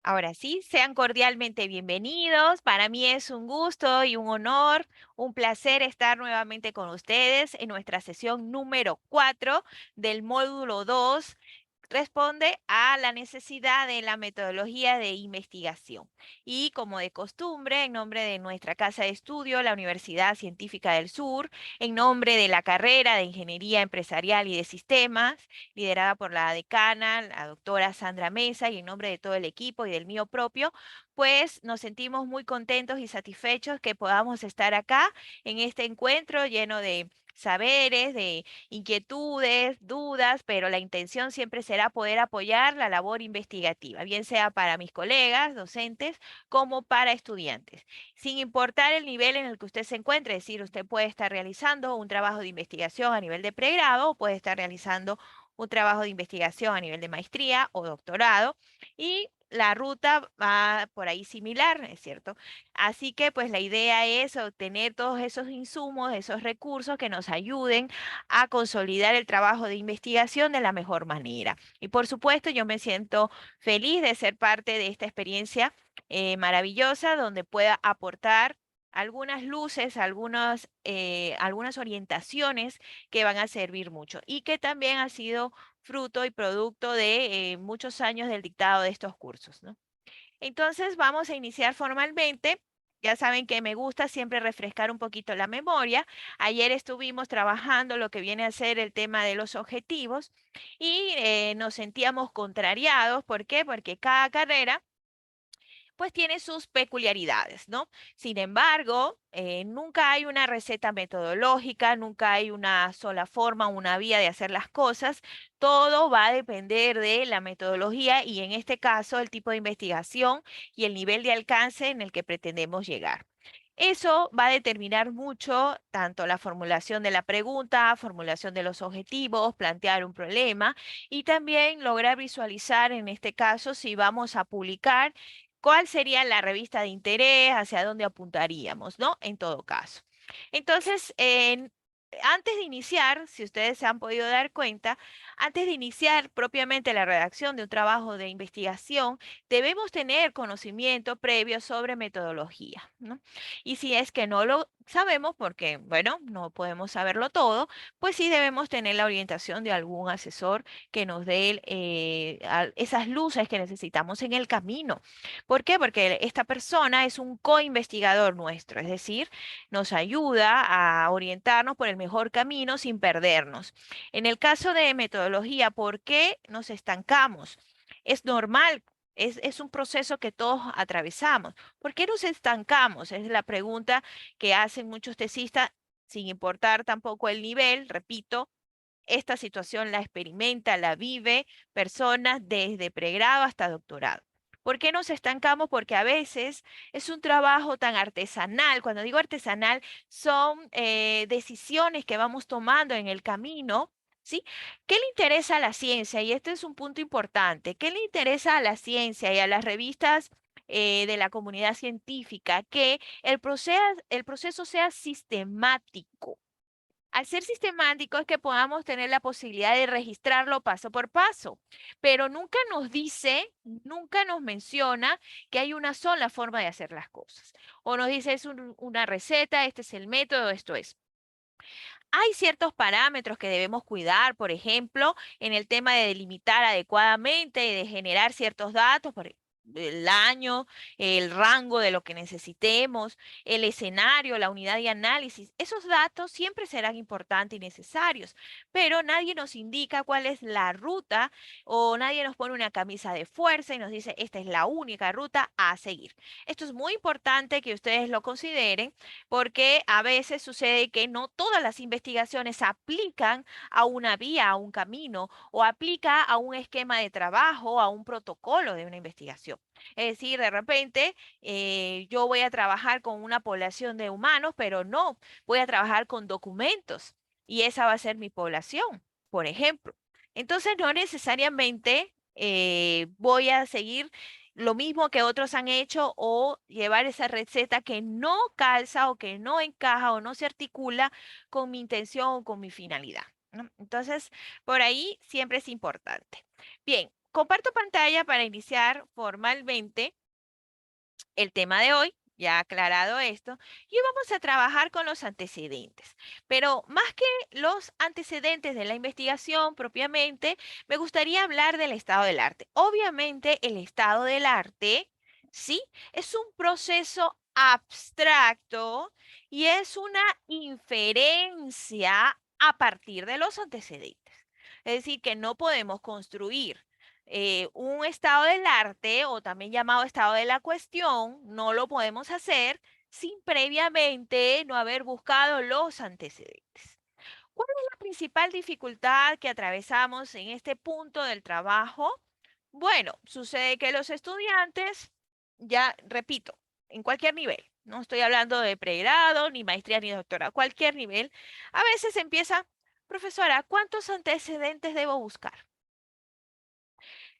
Ahora sí, sean cordialmente bienvenidos. Para mí es un gusto y un honor, un placer estar nuevamente con ustedes en nuestra sesión número 4 del módulo 2. Responde a la necesidad de la metodología de investigación. Y como de costumbre, en nombre de nuestra casa de estudio, la Universidad Científica del Sur, en nombre de la carrera de Ingeniería Empresarial y de Sistemas, liderada por la decana, la doctora Sandra Mesa, y en nombre de todo el equipo y del mío propio, pues nos sentimos muy contentos y satisfechos que podamos estar acá en este encuentro lleno de saberes, de inquietudes, dudas, pero la intención siempre será poder apoyar la labor investigativa, bien sea para mis colegas, docentes, como para estudiantes, sin importar el nivel en el que usted se encuentre. Es decir, usted puede estar realizando un trabajo de investigación a nivel de pregrado o puede estar realizando un trabajo de investigación a nivel de maestría o doctorado y la ruta va por ahí similar, ¿es cierto? Así que pues la idea es obtener todos esos insumos, esos recursos que nos ayuden a consolidar el trabajo de investigación de la mejor manera. Y por supuesto yo me siento feliz de ser parte de esta experiencia maravillosa donde pueda aportar algunas luces, algunas orientaciones que van a servir mucho y que también ha sido fruto y producto de muchos años del dictado de estos cursos, ¿no? Entonces vamos a iniciar formalmente. Ya saben que me gusta siempre refrescar un poquito la memoria. Ayer estuvimos trabajando lo que viene a ser el tema de los objetivos y nos sentíamos contrariados. ¿Por qué? Porque cada carrera pues tiene sus peculiaridades, ¿no? Sin embargo, nunca hay una receta metodológica, nunca hay una sola forma, una vía de hacer las cosas. Todo va a depender de la metodología y en este caso el tipo de investigación y el nivel de alcance en el que pretendemos llegar. Eso va a determinar mucho tanto la formulación de la pregunta, formulación de los objetivos, plantear un problema y también lograr visualizar en este caso si vamos a publicar cuál sería la revista de interés, hacia dónde apuntaríamos, ¿no? En todo caso. Entonces, antes de iniciar, si ustedes se han podido dar cuenta, antes de iniciar propiamente la redacción de un trabajo de investigación, debemos tener conocimiento previo sobre metodología, ¿no? Y si es que no lo sabemos, porque, bueno, no podemos saberlo todo, pues sí debemos tener la orientación de algún asesor que nos dé esas luces que necesitamos en el camino. ¿Por qué? Porque esta persona es un co-investigador nuestro, es decir, nos ayuda a orientarnos por el mejor camino sin perdernos. En el caso de metodología, ¿por qué nos estancamos? Es normal. Es un proceso que todos atravesamos. ¿Por qué nos estancamos? Es la pregunta que hacen muchos tesistas, sin importar tampoco el nivel, repito, esta situación la experimenta, la vive personas desde pregrado hasta doctorado. ¿Por qué nos estancamos? Porque a veces es un trabajo tan artesanal. Cuando digo artesanal, son decisiones que vamos tomando en el camino, ¿sí? ¿Qué le interesa a la ciencia? Y este es un punto importante. ¿Qué le interesa a la ciencia y a las revistas de la comunidad científica? Que el proceso sea sistemático. Al ser sistemático es que podamos tener la posibilidad de registrarlo paso por paso, pero nunca nos dice, nunca nos menciona que hay una sola forma de hacer las cosas. O nos dice es una receta, este es el método, esto es. Hay ciertos parámetros que debemos cuidar, por ejemplo, en el tema de delimitar adecuadamente y de generar ciertos datos, por el año, el rango de lo que necesitemos, el escenario, la unidad de análisis. Esos datos siempre serán importantes y necesarios, pero nadie nos indica cuál es la ruta o nadie nos pone una camisa de fuerza y nos dice, esta es la única ruta a seguir. Esto es muy importante que ustedes lo consideren porque a veces sucede que no todas las investigaciones aplican a una vía, a un camino, o aplica a un esquema de trabajo, a un protocolo de una investigación. Es decir, de repente yo voy a trabajar con una población de humanos, pero no, voy a trabajar con documentos y esa va a ser mi población, por ejemplo. Entonces, no necesariamente voy a seguir lo mismo que otros han hecho o llevar esa receta que no calza o que no encaja o no se articula con mi intención o con mi finalidad, ¿no? Entonces, por ahí siempre es importante. Bien. comparto pantalla para iniciar formalmente el tema de hoy, ya aclarado esto, y hoy vamos a trabajar con los antecedentes. Pero más que los antecedentes de la investigación propiamente, me gustaría hablar del estado del arte. Obviamente, el estado del arte, sí, es un proceso abstracto y es una inferencia a partir de los antecedentes. Es decir, que no podemos construir un estado del arte o también llamado estado de la cuestión, no lo podemos hacer sin previamente no haber buscado los antecedentes. ¿Cuál es la principal dificultad que atravesamos en este punto del trabajo? Bueno, sucede que los estudiantes, ya repito, en cualquier nivel, no estoy hablando de pregrado, ni maestría, ni doctorado, cualquier nivel, a veces empieza, profesora, ¿cuántos antecedentes debo buscar?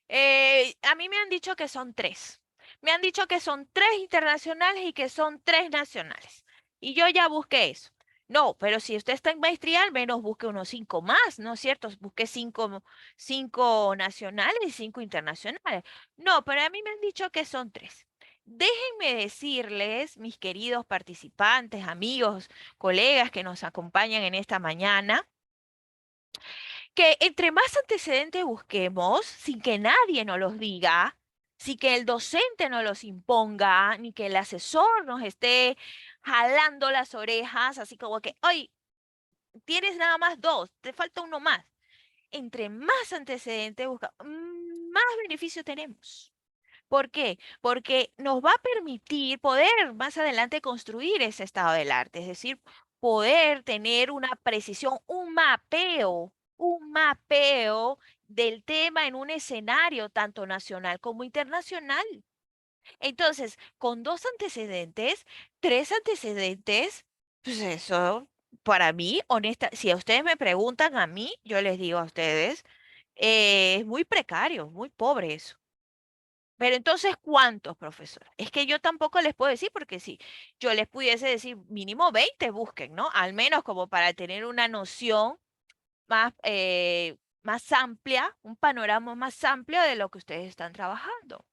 A mí me han dicho que son tres. Me han dicho que son tres internacionales y que son tres nacionales. Y yo ya busqué eso. No, pero si usted está en maestría, al menos busque unos cinco más, ¿no es cierto? Busque cinco nacionales y cinco internacionales. No, pero a mí me han dicho que son tres. Déjenme decirles, mis queridos participantes, amigos, colegas que nos acompañan en esta mañana, que entre más antecedentes busquemos, sin que nadie nos los diga, sin que el docente nos los imponga, ni que el asesor nos esté jalando las orejas, así como que, hoy tienes nada más dos, te falta uno más. Entre más antecedentes buscamos, más beneficio tenemos. ¿Por qué? Porque nos va a permitir poder más adelante construir ese estado del arte, es decir, poder tener una precisión, un mapeo del tema en un escenario tanto nacional como internacional. Entonces, con dos antecedentes, tres antecedentes, pues eso, para mí, honesta, si a ustedes me preguntan a mí, yo les digo a ustedes, es muy precario, muy pobre eso. Pero entonces, ¿cuántos, profesor? Es que yo tampoco les puedo decir, porque si yo les pudiese decir mínimo 20 busquen, ¿no? Al menos como para tener una noción más amplia, un panorama más amplio de lo que ustedes están trabajando.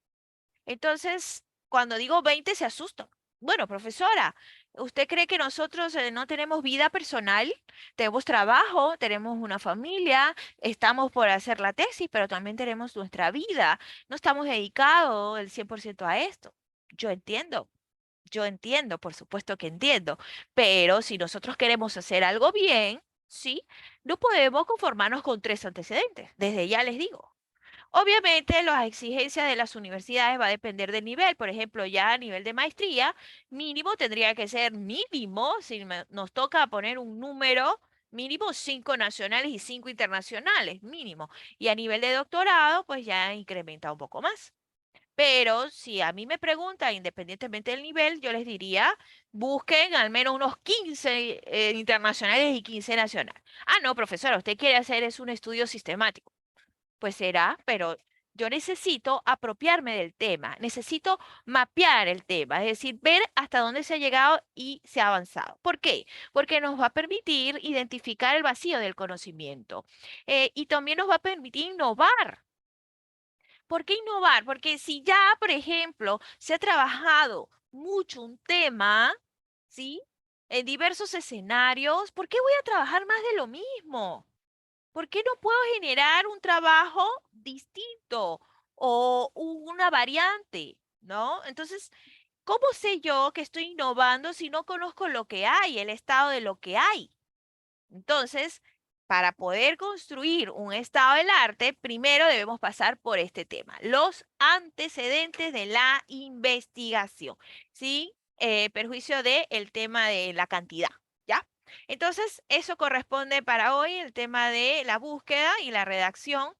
Entonces, cuando digo 20 se asustan. Bueno, profesora, ¿usted cree que nosotros no tenemos vida personal? Tenemos trabajo, tenemos una familia, estamos por hacer la tesis, pero también tenemos nuestra vida. No estamos dedicados el 100% a esto. Yo yo entiendo, por supuesto que entiendo, pero si nosotros queremos hacer algo bien, sí, no podemos conformarnos con tres antecedentes. Desde ya les digo. Obviamente, las exigencias de las universidades va a depender del nivel. Por ejemplo, ya a nivel de maestría, mínimo tendría que ser mínimo, si nos toca poner un número, mínimo cinco nacionales y cinco internacionales, mínimo. Y a nivel de doctorado, pues ya incrementa un poco más. Pero si a mí me preguntan, independientemente del nivel, yo les diría, busquen al menos unos 15 internacionales y 15 nacionales. Ah, no, profesora, usted quiere hacer es un estudio sistemático. Pues será, pero yo necesito apropiarme del tema, necesito mapear el tema, es decir, ver hasta dónde se ha llegado y se ha avanzado. ¿Por qué? Porque nos va a permitir identificar el vacío del conocimiento y también nos va a permitir innovar. ¿Por qué innovar? Porque si ya, por ejemplo, se ha trabajado mucho un tema, ¿sí? En diversos escenarios, ¿por qué voy a trabajar más de lo mismo? ¿Por qué no puedo generar un trabajo distinto o una variante? ¿No? Entonces, ¿cómo sé yo que estoy innovando si no conozco lo que hay, el estado de lo que hay? Entonces, para poder construir un estado del arte, primero debemos pasar por este tema, los antecedentes de la investigación, ¿sí? Perjuicio del tema de la cantidad, ¿ya? Entonces, eso corresponde para hoy el tema de la búsqueda y la redacción.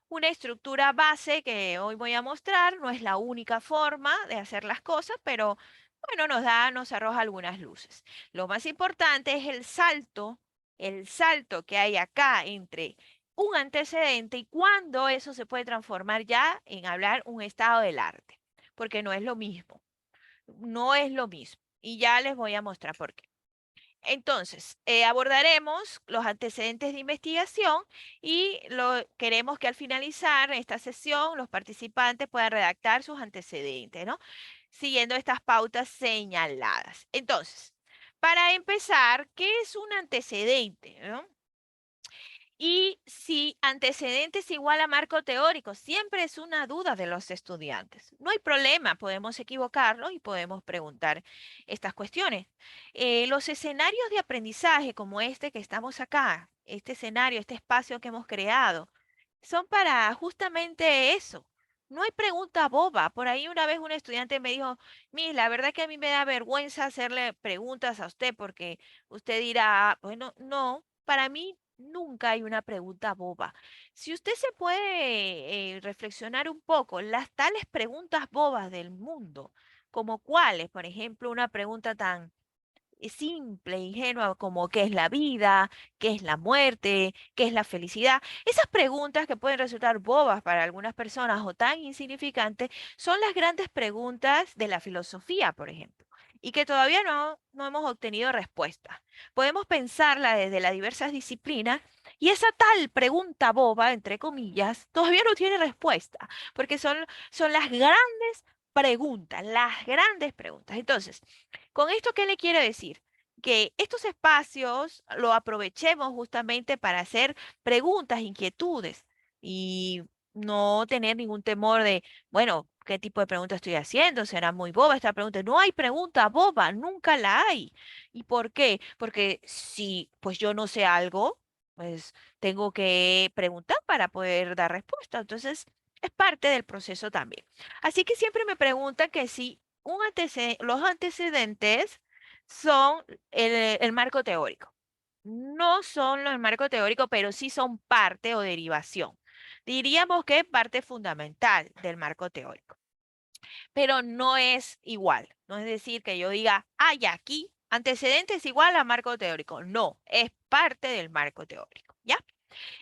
Una estructura base que hoy voy a mostrar, no es la única forma de hacer las cosas, pero bueno, nos arroja algunas luces. Lo más importante es el salto que hay acá entre un antecedente y cuándo eso se puede transformar ya en hablar un estado del arte, porque no es lo mismo, no es lo mismo. Y ya les voy a mostrar por qué. Entonces, abordaremos los antecedentes de investigación y queremos que al finalizar esta sesión los participantes puedan redactar sus antecedentes, ¿no? Siguiendo estas pautas señaladas. Entonces, para empezar, ¿qué es un antecedente, ¿no? Y si antecedente es igual a marco teórico, siempre es una duda de los estudiantes. No hay problema, podemos equivocarnos y podemos preguntar estas cuestiones. Los escenarios de aprendizaje como este que estamos acá, este escenario, este espacio que hemos creado, son para justamente eso. No hay pregunta boba. Por ahí una vez un estudiante me dijo, Miss, la verdad que a mí me da vergüenza hacerle preguntas a usted porque usted dirá, "Ah, bueno, no, para mí nunca hay una pregunta boba. Si usted se puede reflexionar un poco, las tales preguntas bobas del mundo, como cuáles, por ejemplo, una pregunta tan simple, ingenua como qué es la vida, qué es la muerte, qué es la felicidad. Esas preguntas que pueden resultar bobas para algunas personas o tan insignificantes son las grandes preguntas de la filosofía, por ejemplo, y que todavía no hemos obtenido respuesta. Podemos pensarla desde las diversas disciplinas y esa tal pregunta boba, entre comillas, todavía no tiene respuesta, porque son las grandes preguntas. Entonces, ¿con esto qué le quiero decir? Que estos espacios lo aprovechemos justamente para hacer preguntas, inquietudes y no tener ningún temor de, bueno, ¿qué tipo de pregunta estoy haciendo? ¿Será muy boba esta pregunta? No hay pregunta boba, nunca la hay. ¿Y por qué? Porque si pues yo no sé algo, pues tengo que preguntar para poder dar respuesta. Entonces, es parte del proceso también. Así que siempre me preguntan que si los antecedentes son el marco teórico. No son los marco teórico, pero sí son parte o derivación. Diríamos que es parte fundamental del marco teórico, pero no es igual. No es decir que yo diga, hay aquí antecedentes igual a marco teórico. No, es parte del marco teórico, ¿ya?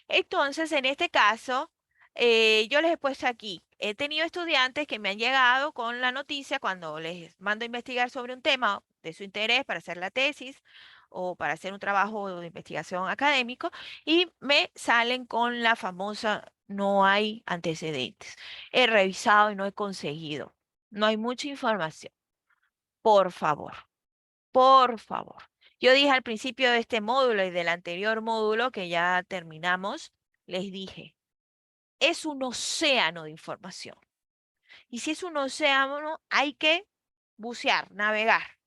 Entonces, en este caso, yo les he puesto aquí, he tenido estudiantes que me han llegado con la noticia cuando les mando a investigar sobre un tema de su interés para hacer la tesis o para hacer un trabajo de investigación académico y me salen con la famosa, no hay antecedentes. He revisado y no he conseguido. No hay mucha información. Por favor. Por favor. Yo dije al principio de este módulo y del anterior módulo que ya terminamos, les dije, es un océano de información. Y si es un océano, hay que bucear, navegar,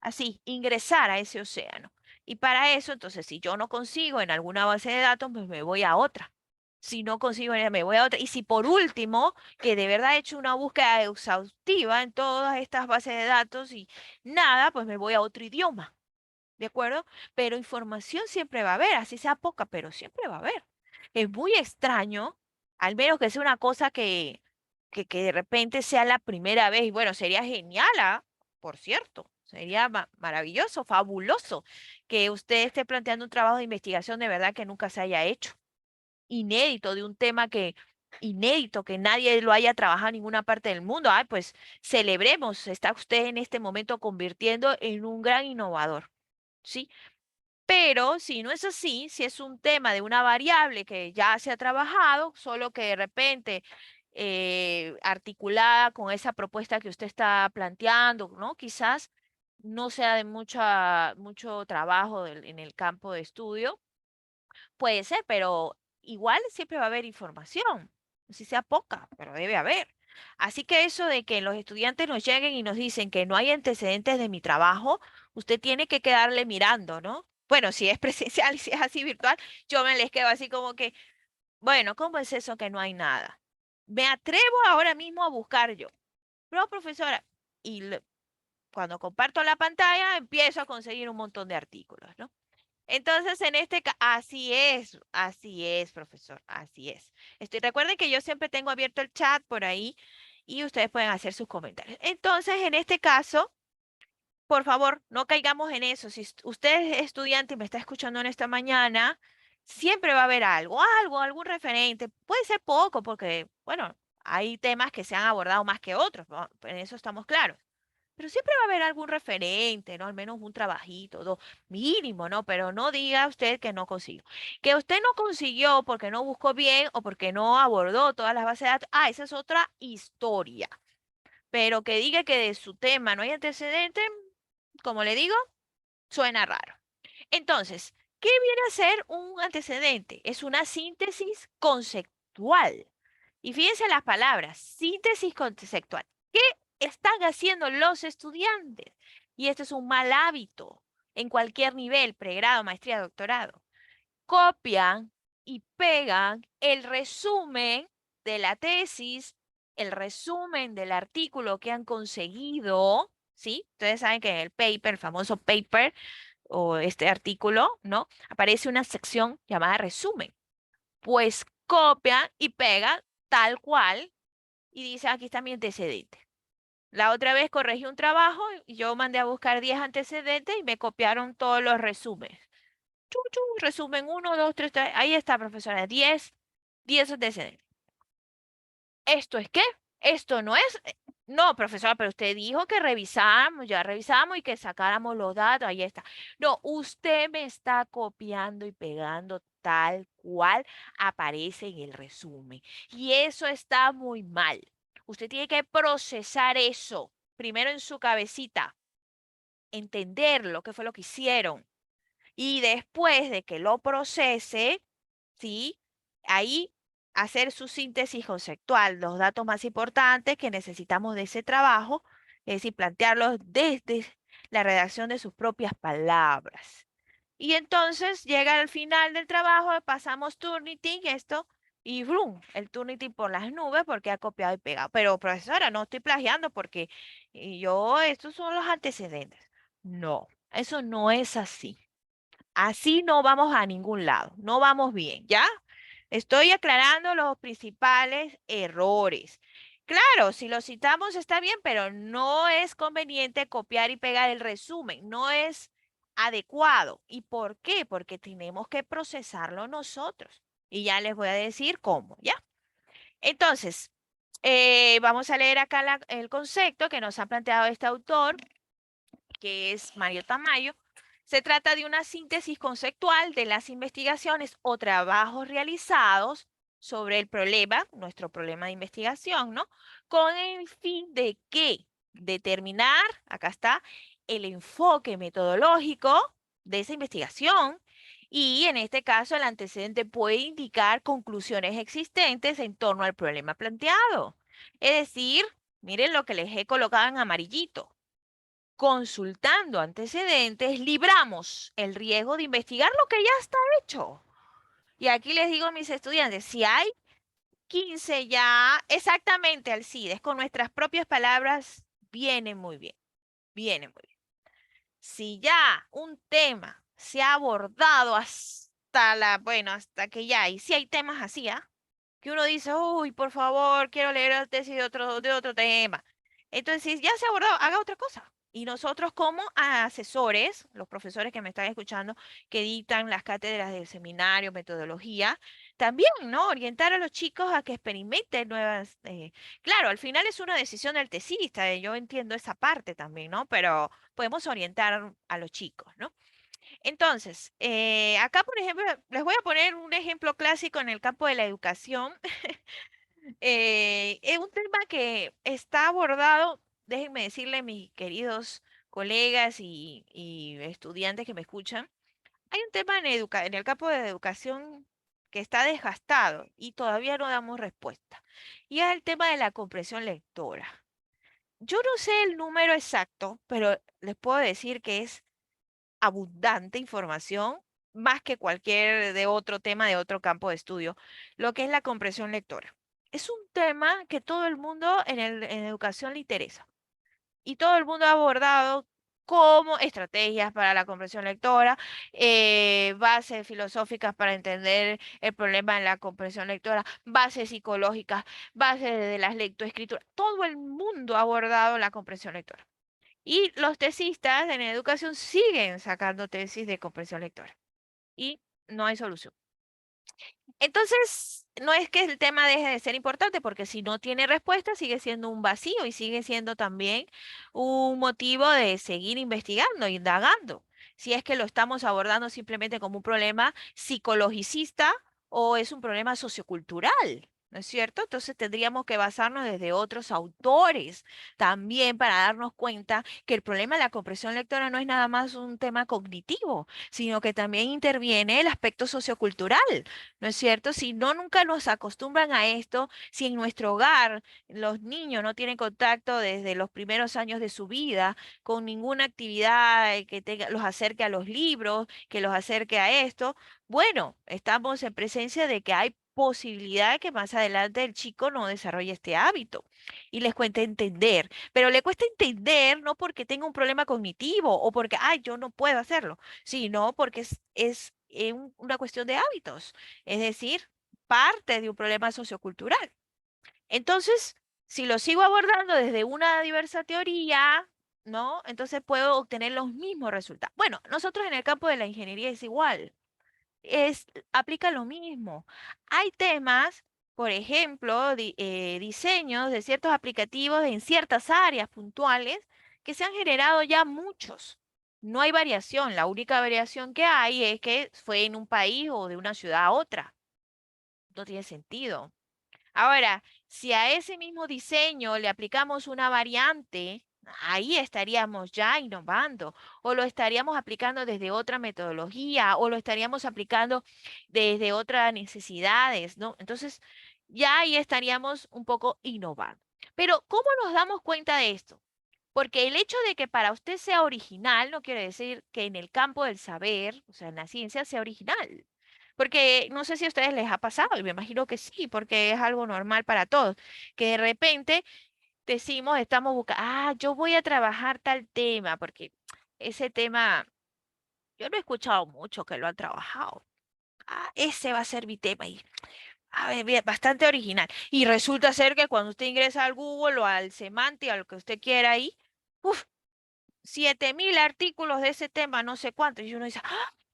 así, ingresar a ese océano. Y para eso, entonces, si yo no consigo en alguna base de datos, pues me voy a otra. Si no consigo, me voy a otra. Y si por último, que de verdad he hecho una búsqueda exhaustiva en todas estas bases de datos y nada, pues me voy a otro idioma. ¿De acuerdo? Pero información siempre va a haber, así sea poca, pero siempre va a haber. Es muy extraño, al menos que sea una cosa que de repente sea la primera vez, y bueno, sería genial, ¿ah? Por cierto, sería maravilloso, fabuloso que usted esté planteando un trabajo de investigación de verdad que nunca se haya hecho, inédito, de un tema inédito, que nadie lo haya trabajado en ninguna parte del mundo. Ay, pues celebremos, se está usted en este momento convirtiendo en un gran innovador. ¿Sí? Pero si no es así, si es un tema de una variable que ya se ha trabajado, solo que de repente articulada con esa propuesta que usted está planteando, ¿no? Quizás no sea de mucho trabajo en el campo de estudio, puede ser, pero igual siempre va a haber información, si sea poca, pero debe haber. Así que eso de que los estudiantes nos lleguen y nos dicen que no hay antecedentes de mi trabajo, usted tiene que quedarle mirando, ¿no? Bueno, si es presencial y si es así virtual, yo me les quedo así como que, bueno, ¿cómo es eso que no hay nada? Me atrevo ahora mismo a buscar yo. No, profesora, y cuando comparto la pantalla empiezo a conseguir un montón de artículos, ¿no? Entonces, en este caso, así es, profesor, así es. Recuerden que yo siempre tengo abierto el chat por ahí y ustedes pueden hacer sus comentarios. Entonces, en este caso, por favor, no caigamos en eso. Si usted es estudiante y me está escuchando en esta mañana, siempre va a haber algún referente. Puede ser poco porque, bueno, hay temas que se han abordado más que otros, ¿no? En eso estamos claros. pero siempre va a haber algún referente, ¿no? Al menos un trabajito, dos, mínimo, ¿no? Pero no diga usted que no consiguió. Que usted no consiguió porque no buscó bien o porque no abordó todas las bases de datos, esa es otra historia. Pero que diga que de su tema no hay antecedente, como le digo, suena raro. Entonces, ¿qué viene a ser un antecedente? Es una síntesis conceptual. Y fíjense las palabras, síntesis conceptual. ¿Qué están haciendo los estudiantes? Y este es un mal hábito en cualquier nivel, pregrado, maestría, doctorado. Copian y pegan el resumen de la tesis, el resumen del artículo que han conseguido, ¿sí? Ustedes saben que en el paper, el famoso paper o este artículo, ¿no? Aparece una sección llamada resumen. Pues copian y pegan tal cual y dice, aquí está mi antecedente. La otra vez corregí un trabajo y yo mandé a buscar 10 antecedentes y me copiaron todos los resúmenes. Chu, resumen uno, 2, 3, ahí está, profesora, 10 antecedentes. ¿Esto es qué? Esto no es. No, profesora, pero usted dijo que revisamos, ya revisamos y que sacáramos los datos, ahí está. No, usted me está copiando y pegando tal cual aparece en el resumen. Y eso está muy mal. Usted tiene que procesar eso primero en su cabecita, entender lo que fue lo que hicieron. Y después de que lo procese, ¿sí? Ahí hacer su síntesis conceptual, los datos más importantes que necesitamos de ese trabajo, es decir, plantearlos desde la redacción de sus propias palabras. Y entonces llega al final del trabajo, pasamos Turnitin, esto, y ¡brum! El Turnitin por las nubes porque ha copiado y pegado. Pero profesora, no estoy plagiando porque estos son los antecedentes. No, eso no es así. Así no vamos a ningún lado, no vamos bien, ¿ya? Estoy aclarando los principales errores. Claro, si lo citamos está bien, pero no es conveniente copiar y pegar el resumen, no es adecuado. ¿Y por qué? Porque tenemos que procesarlo nosotros. Y ya les voy a decir cómo, ¿ya? Entonces, vamos a leer acá el concepto que nos ha planteado este autor que es Mario Tamayo. Se trata de una síntesis conceptual de las investigaciones o trabajos realizados sobre el problema, nuestro problema de investigación, ¿no? Con el fin de que determinar, acá está, el enfoque metodológico de esa investigación y en este caso el antecedente puede indicar conclusiones existentes en torno al problema planteado. Es decir, miren lo que les he colocado en amarillito. Consultando antecedentes, libramos el riesgo de investigar lo que ya está hecho. Y aquí les digo a mis estudiantes, si hay 15 ya exactamente Alcides, con nuestras propias palabras, viene muy bien, viene muy bien. Si ya un tema se ha abordado bueno, hasta que ya, y si hay temas así, ¿ah? Que uno dice, uy, por favor, quiero leer la tesis de otro tema. Entonces, si ya se ha abordado, haga otra cosa. Y nosotros como asesores, los profesores que me están escuchando, que dictan las cátedras del seminario, metodología, también, ¿no? Orientar a los chicos a que experimenten nuevas. Claro, al final es una decisión del tesista, yo entiendo esa parte también, ¿no? Pero podemos orientar a los chicos, ¿no? Entonces, acá, por ejemplo, les voy a poner un ejemplo clásico en el campo de la educación. Es un tema que está abordado, déjenme decirle, mis queridos colegas y estudiantes que me escuchan, hay un tema en el campo de educación que está desgastado y todavía no damos respuesta. Y es el tema de la comprensión lectora. Yo no sé el número exacto, pero les puedo decir que es abundante información, más que cualquier de otro tema de otro campo de estudio, lo que es la comprensión lectora. Es un tema que todo el mundo en educación le interesa y todo el mundo ha abordado como estrategias para la comprensión lectora, bases filosóficas para entender el problema en la comprensión lectora, bases psicológicas, bases de las lectoescrituras. Todo el mundo ha abordado la comprensión lectora. Y los tesistas en educación siguen sacando tesis de comprensión lectora y no hay solución. Entonces, no es que el tema deje de ser importante, porque si no tiene respuesta, sigue siendo un vacío y sigue siendo también un motivo de seguir investigando, indagando. Si es que lo estamos abordando simplemente como un problema psicologicista o es un problema sociocultural, ¿no es cierto? Entonces tendríamos que basarnos desde otros autores también para darnos cuenta que el problema de la comprensión lectora no es nada más un tema cognitivo, sino que también interviene el aspecto sociocultural. ¿No es cierto? Si no, nunca nos acostumbran a esto, si en nuestro hogar los niños no tienen contacto desde los primeros años de su vida con ninguna actividad los acerque a los libros, que los acerque a esto, bueno, estamos en presencia de que hay posibilidad de que más adelante el chico no desarrolle este hábito y les cueste entender, pero le cuesta entender no porque tenga un problema cognitivo o porque, ay, yo no puedo hacerlo, sino porque una cuestión de hábitos, es decir, parte de un problema sociocultural. Entonces, si lo sigo abordando desde una diversa teoría, ¿no? Entonces puedo obtener los mismos resultados. Bueno, nosotros en el campo de la ingeniería es igual, aplica lo mismo. Hay temas, por ejemplo, diseños de ciertos aplicativos en ciertas áreas puntuales que se han generado ya muchos. No hay variación, la única variación que hay es que fue en un país o de una ciudad a otra. No tiene sentido. Ahora, si a ese mismo diseño le aplicamos una variante, ahí estaríamos ya innovando, o lo estaríamos aplicando desde otra metodología, o lo estaríamos aplicando desde otras necesidades, ¿no? Entonces, ya ahí estaríamos un poco innovando. Pero, ¿cómo nos damos cuenta de esto? Porque el hecho de que para usted sea original no quiere decir que en el campo del saber, o sea, en la ciencia, sea original. Porque no sé si a ustedes les ha pasado, y me imagino que sí, porque es algo normal para todos, que de repente decimos, estamos buscando, yo voy a trabajar tal tema, porque ese tema, yo no he escuchado mucho que lo han trabajado. Ese va a ser mi tema y bien, bastante original. Y resulta ser que cuando usted ingresa al Google o al Semantic, a lo que usted quiera ahí, uf, 7.000 artículos de ese tema, no sé cuánto. Y uno dice,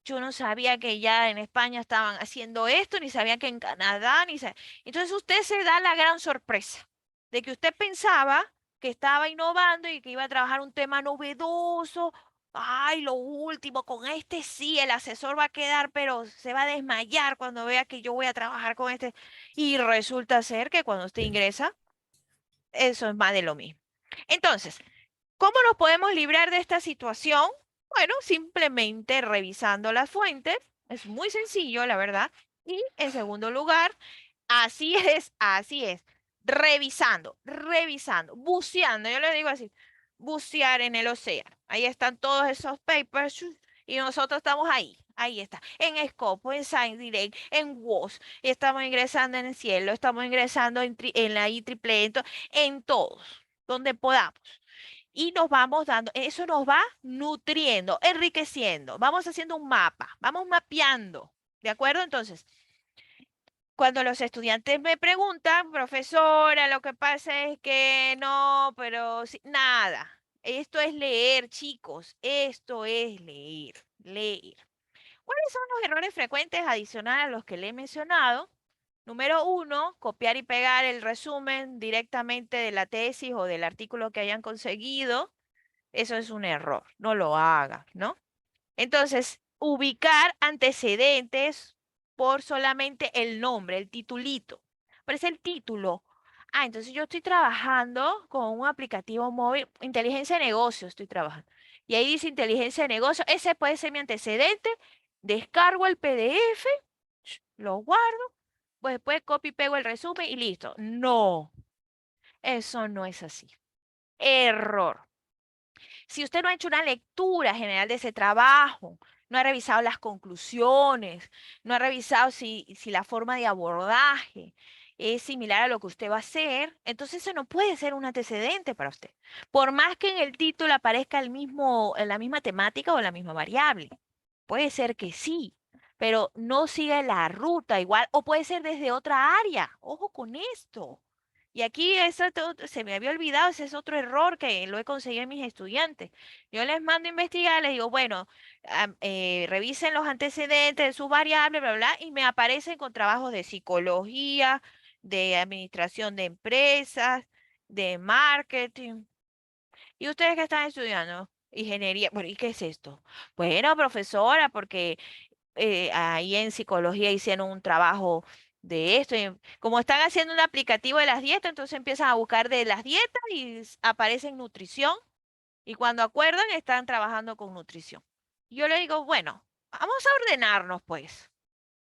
yo no sabía que ya en España estaban haciendo esto, ni sabía que en Canadá, ni sabía. Entonces usted se da la gran sorpresa de que usted pensaba que estaba innovando y que iba a trabajar un tema novedoso. Ay, lo último, con este sí, el asesor va a quedar, pero se va a desmayar cuando vea que yo voy a trabajar con este. Y resulta ser que cuando usted ingresa, eso es más de lo mismo. Entonces, ¿cómo nos podemos librar de esta situación? Bueno, simplemente revisando las fuentes. Es muy sencillo, la verdad. Y en segundo lugar, así es. Revisando, buceando. Yo le digo así, bucear en el océano. Ahí están todos esos papers y nosotros estamos ahí. Ahí está. En Scopus, en Science Direct, en WOS. Estamos ingresando en el cielo, estamos ingresando en la IEEE, en todos, donde podamos y nos vamos dando, eso nos va nutriendo, enriqueciendo, vamos haciendo un mapa, vamos mapeando, ¿de acuerdo? Entonces, cuando los estudiantes me preguntan, profesora, lo que pasa es que no, pero nada, esto es leer, chicos, esto es leer. ¿Cuáles son los errores frecuentes adicionales a los que le he mencionado? Número uno, copiar y pegar el resumen directamente de la tesis o del artículo que hayan conseguido. Eso es un error, no lo haga, ¿no? Entonces, ubicar antecedentes por solamente el nombre, el titulito. Pero es el título. Entonces yo estoy trabajando con un aplicativo móvil, inteligencia de negocio estoy trabajando. Y ahí dice inteligencia de negocio, ese puede ser mi antecedente, descargo el PDF, lo guardo, pues después copio y pego el resumen y listo. No, eso no es así. Error. Si usted no ha hecho una lectura general de ese trabajo, no ha revisado las conclusiones, no ha revisado si la forma de abordaje es similar a lo que usted va a hacer, entonces eso no puede ser un antecedente para usted. Por más que en el título aparezca la misma temática o la misma variable. Puede ser que sí, pero no sigue la ruta igual, o puede ser desde otra área. Ojo con esto. Y aquí se me había olvidado, ese es otro error que lo he conseguido en mis estudiantes. Yo les mando a investigar, les digo, bueno, revisen los antecedentes de sus variables, bla, bla, y me aparecen con trabajos de psicología, de administración de empresas, de marketing. ¿Y ustedes qué están estudiando? Ingeniería. Bueno, ¿y qué es esto? Bueno, profesora, porque ahí en psicología hicieron un trabajo de esto. Y como están haciendo un aplicativo de las dietas, entonces empiezan a buscar de las dietas y aparece en nutrición. Y cuando acuerdan, están trabajando con nutrición. Yo le digo, bueno, vamos a ordenarnos, pues.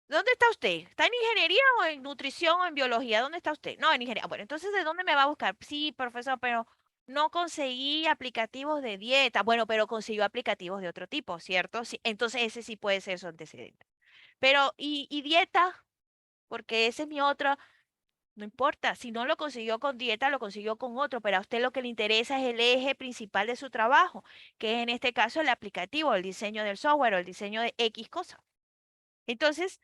¿Dónde está usted? ¿Está en ingeniería o en nutrición o en biología? ¿Dónde está usted? No, en ingeniería. Bueno, entonces, ¿de dónde me va a buscar? Sí, profesor, pero no conseguí aplicativos de dieta. Bueno, pero consiguió aplicativos de otro tipo, ¿cierto? Sí, entonces ese sí puede ser su antecedente. Pero, ¿y dieta? Porque ese es mi otro, no importa. Si no lo consiguió con dieta, lo consiguió con otro, pero a usted lo que le interesa es el eje principal de su trabajo, que es en este caso el aplicativo, el diseño del software o el diseño de X cosa. Entonces,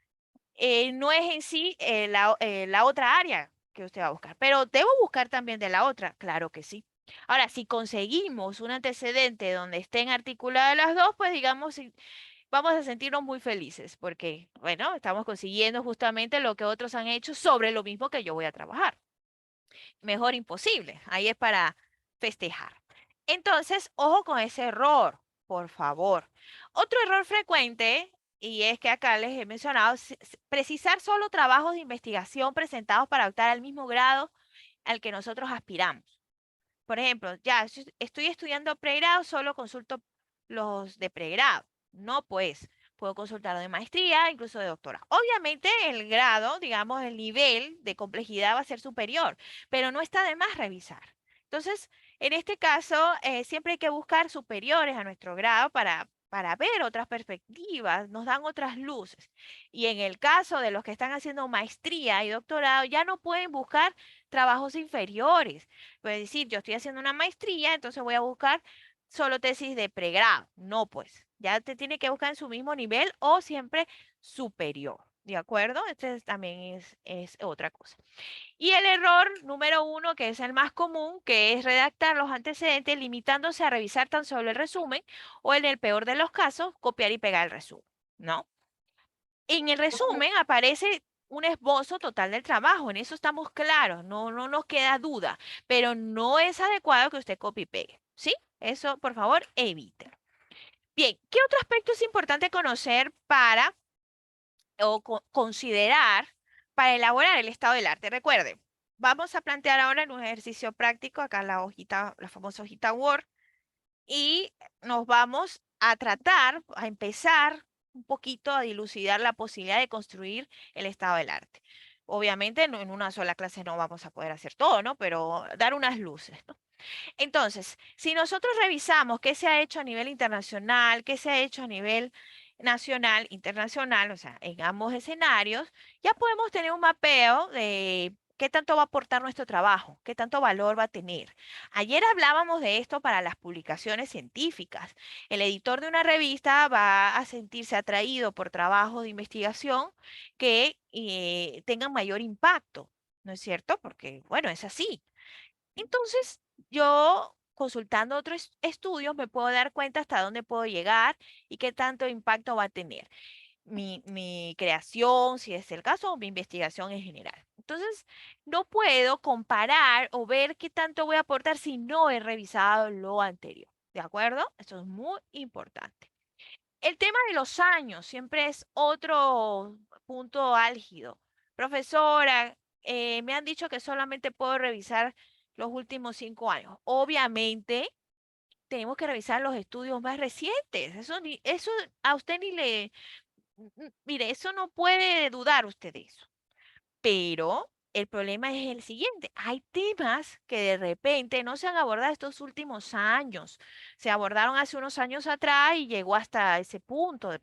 no es en sí la otra área que usted va a buscar, pero debo buscar también de la otra, claro que sí. Ahora, si conseguimos un antecedente donde estén articuladas las dos, pues digamos, vamos a sentirnos muy felices, porque, bueno, estamos consiguiendo justamente lo que otros han hecho sobre lo mismo que yo voy a trabajar. Mejor imposible, ahí es para festejar. Entonces, ojo con ese error, por favor. Otro error frecuente, y es que acá les he mencionado, precisar solo trabajos de investigación presentados para optar al mismo grado al que nosotros aspiramos. Por ejemplo, ya estoy estudiando pregrado, solo consulto los de pregrado. No, pues, puedo consultar de maestría, incluso de doctorado. Obviamente el grado, digamos, el nivel de complejidad va a ser superior, pero no está de más revisar. Entonces, en este caso, siempre hay que buscar superiores a nuestro grado para ver otras perspectivas, nos dan otras luces. Y en el caso de los que están haciendo maestría y doctorado, ya no pueden buscar trabajos inferiores. Puede decir, yo estoy haciendo una maestría, entonces voy a buscar solo tesis de pregrado. No, pues, ya te tiene que buscar en su mismo nivel o siempre superior. ¿De acuerdo? También es otra cosa. Y el error número uno, que es el más común, que es redactar los antecedentes limitándose a revisar tan solo el resumen o en el peor de los casos, copiar y pegar el resumen. ¿No? En el resumen aparece un esbozo total del trabajo, en eso estamos claros, no nos queda duda, pero no es adecuado que usted copie y pegue, ¿sí? Eso, por favor, evite. Bien, ¿qué otro aspecto es importante conocer para o considerar para elaborar el estado del arte? Recuerde, vamos a plantear ahora en un ejercicio práctico, acá la hojita, la famosa hojita Word, y nos vamos a tratar, a empezar un poquito a dilucidar la posibilidad de construir el estado del arte. Obviamente, en una sola clase no vamos a poder hacer todo, ¿no? Pero dar unas luces, ¿no? Entonces, si nosotros revisamos qué se ha hecho a nivel internacional, qué se ha hecho a nivel nacional, internacional, o sea, en ambos escenarios, ya podemos tener un mapeo de qué tanto va a aportar nuestro trabajo, qué tanto valor va a tener. Ayer hablábamos de esto para las publicaciones científicas. El editor de una revista va a sentirse atraído por trabajos de investigación que tengan mayor impacto, ¿no es cierto? Porque, bueno, es así. Entonces, yo consultando otros estudios me puedo dar cuenta hasta dónde puedo llegar y qué tanto impacto va a tener mi creación, si es el caso, o mi investigación en general. Entonces, no puedo comparar o ver qué tanto voy a aportar si no he revisado lo anterior. ¿De acuerdo? Esto es muy importante. El tema de los años siempre es otro punto álgido. Profesora, me han dicho que solamente puedo revisar los últimos 5 años. Obviamente, tenemos que revisar los estudios más recientes. Eso a usted ni le, mire, eso no puede dudar usted de eso. Pero el problema es el siguiente. Hay temas que de repente no se han abordado estos últimos años. Se abordaron hace unos años atrás y llegó hasta ese punto.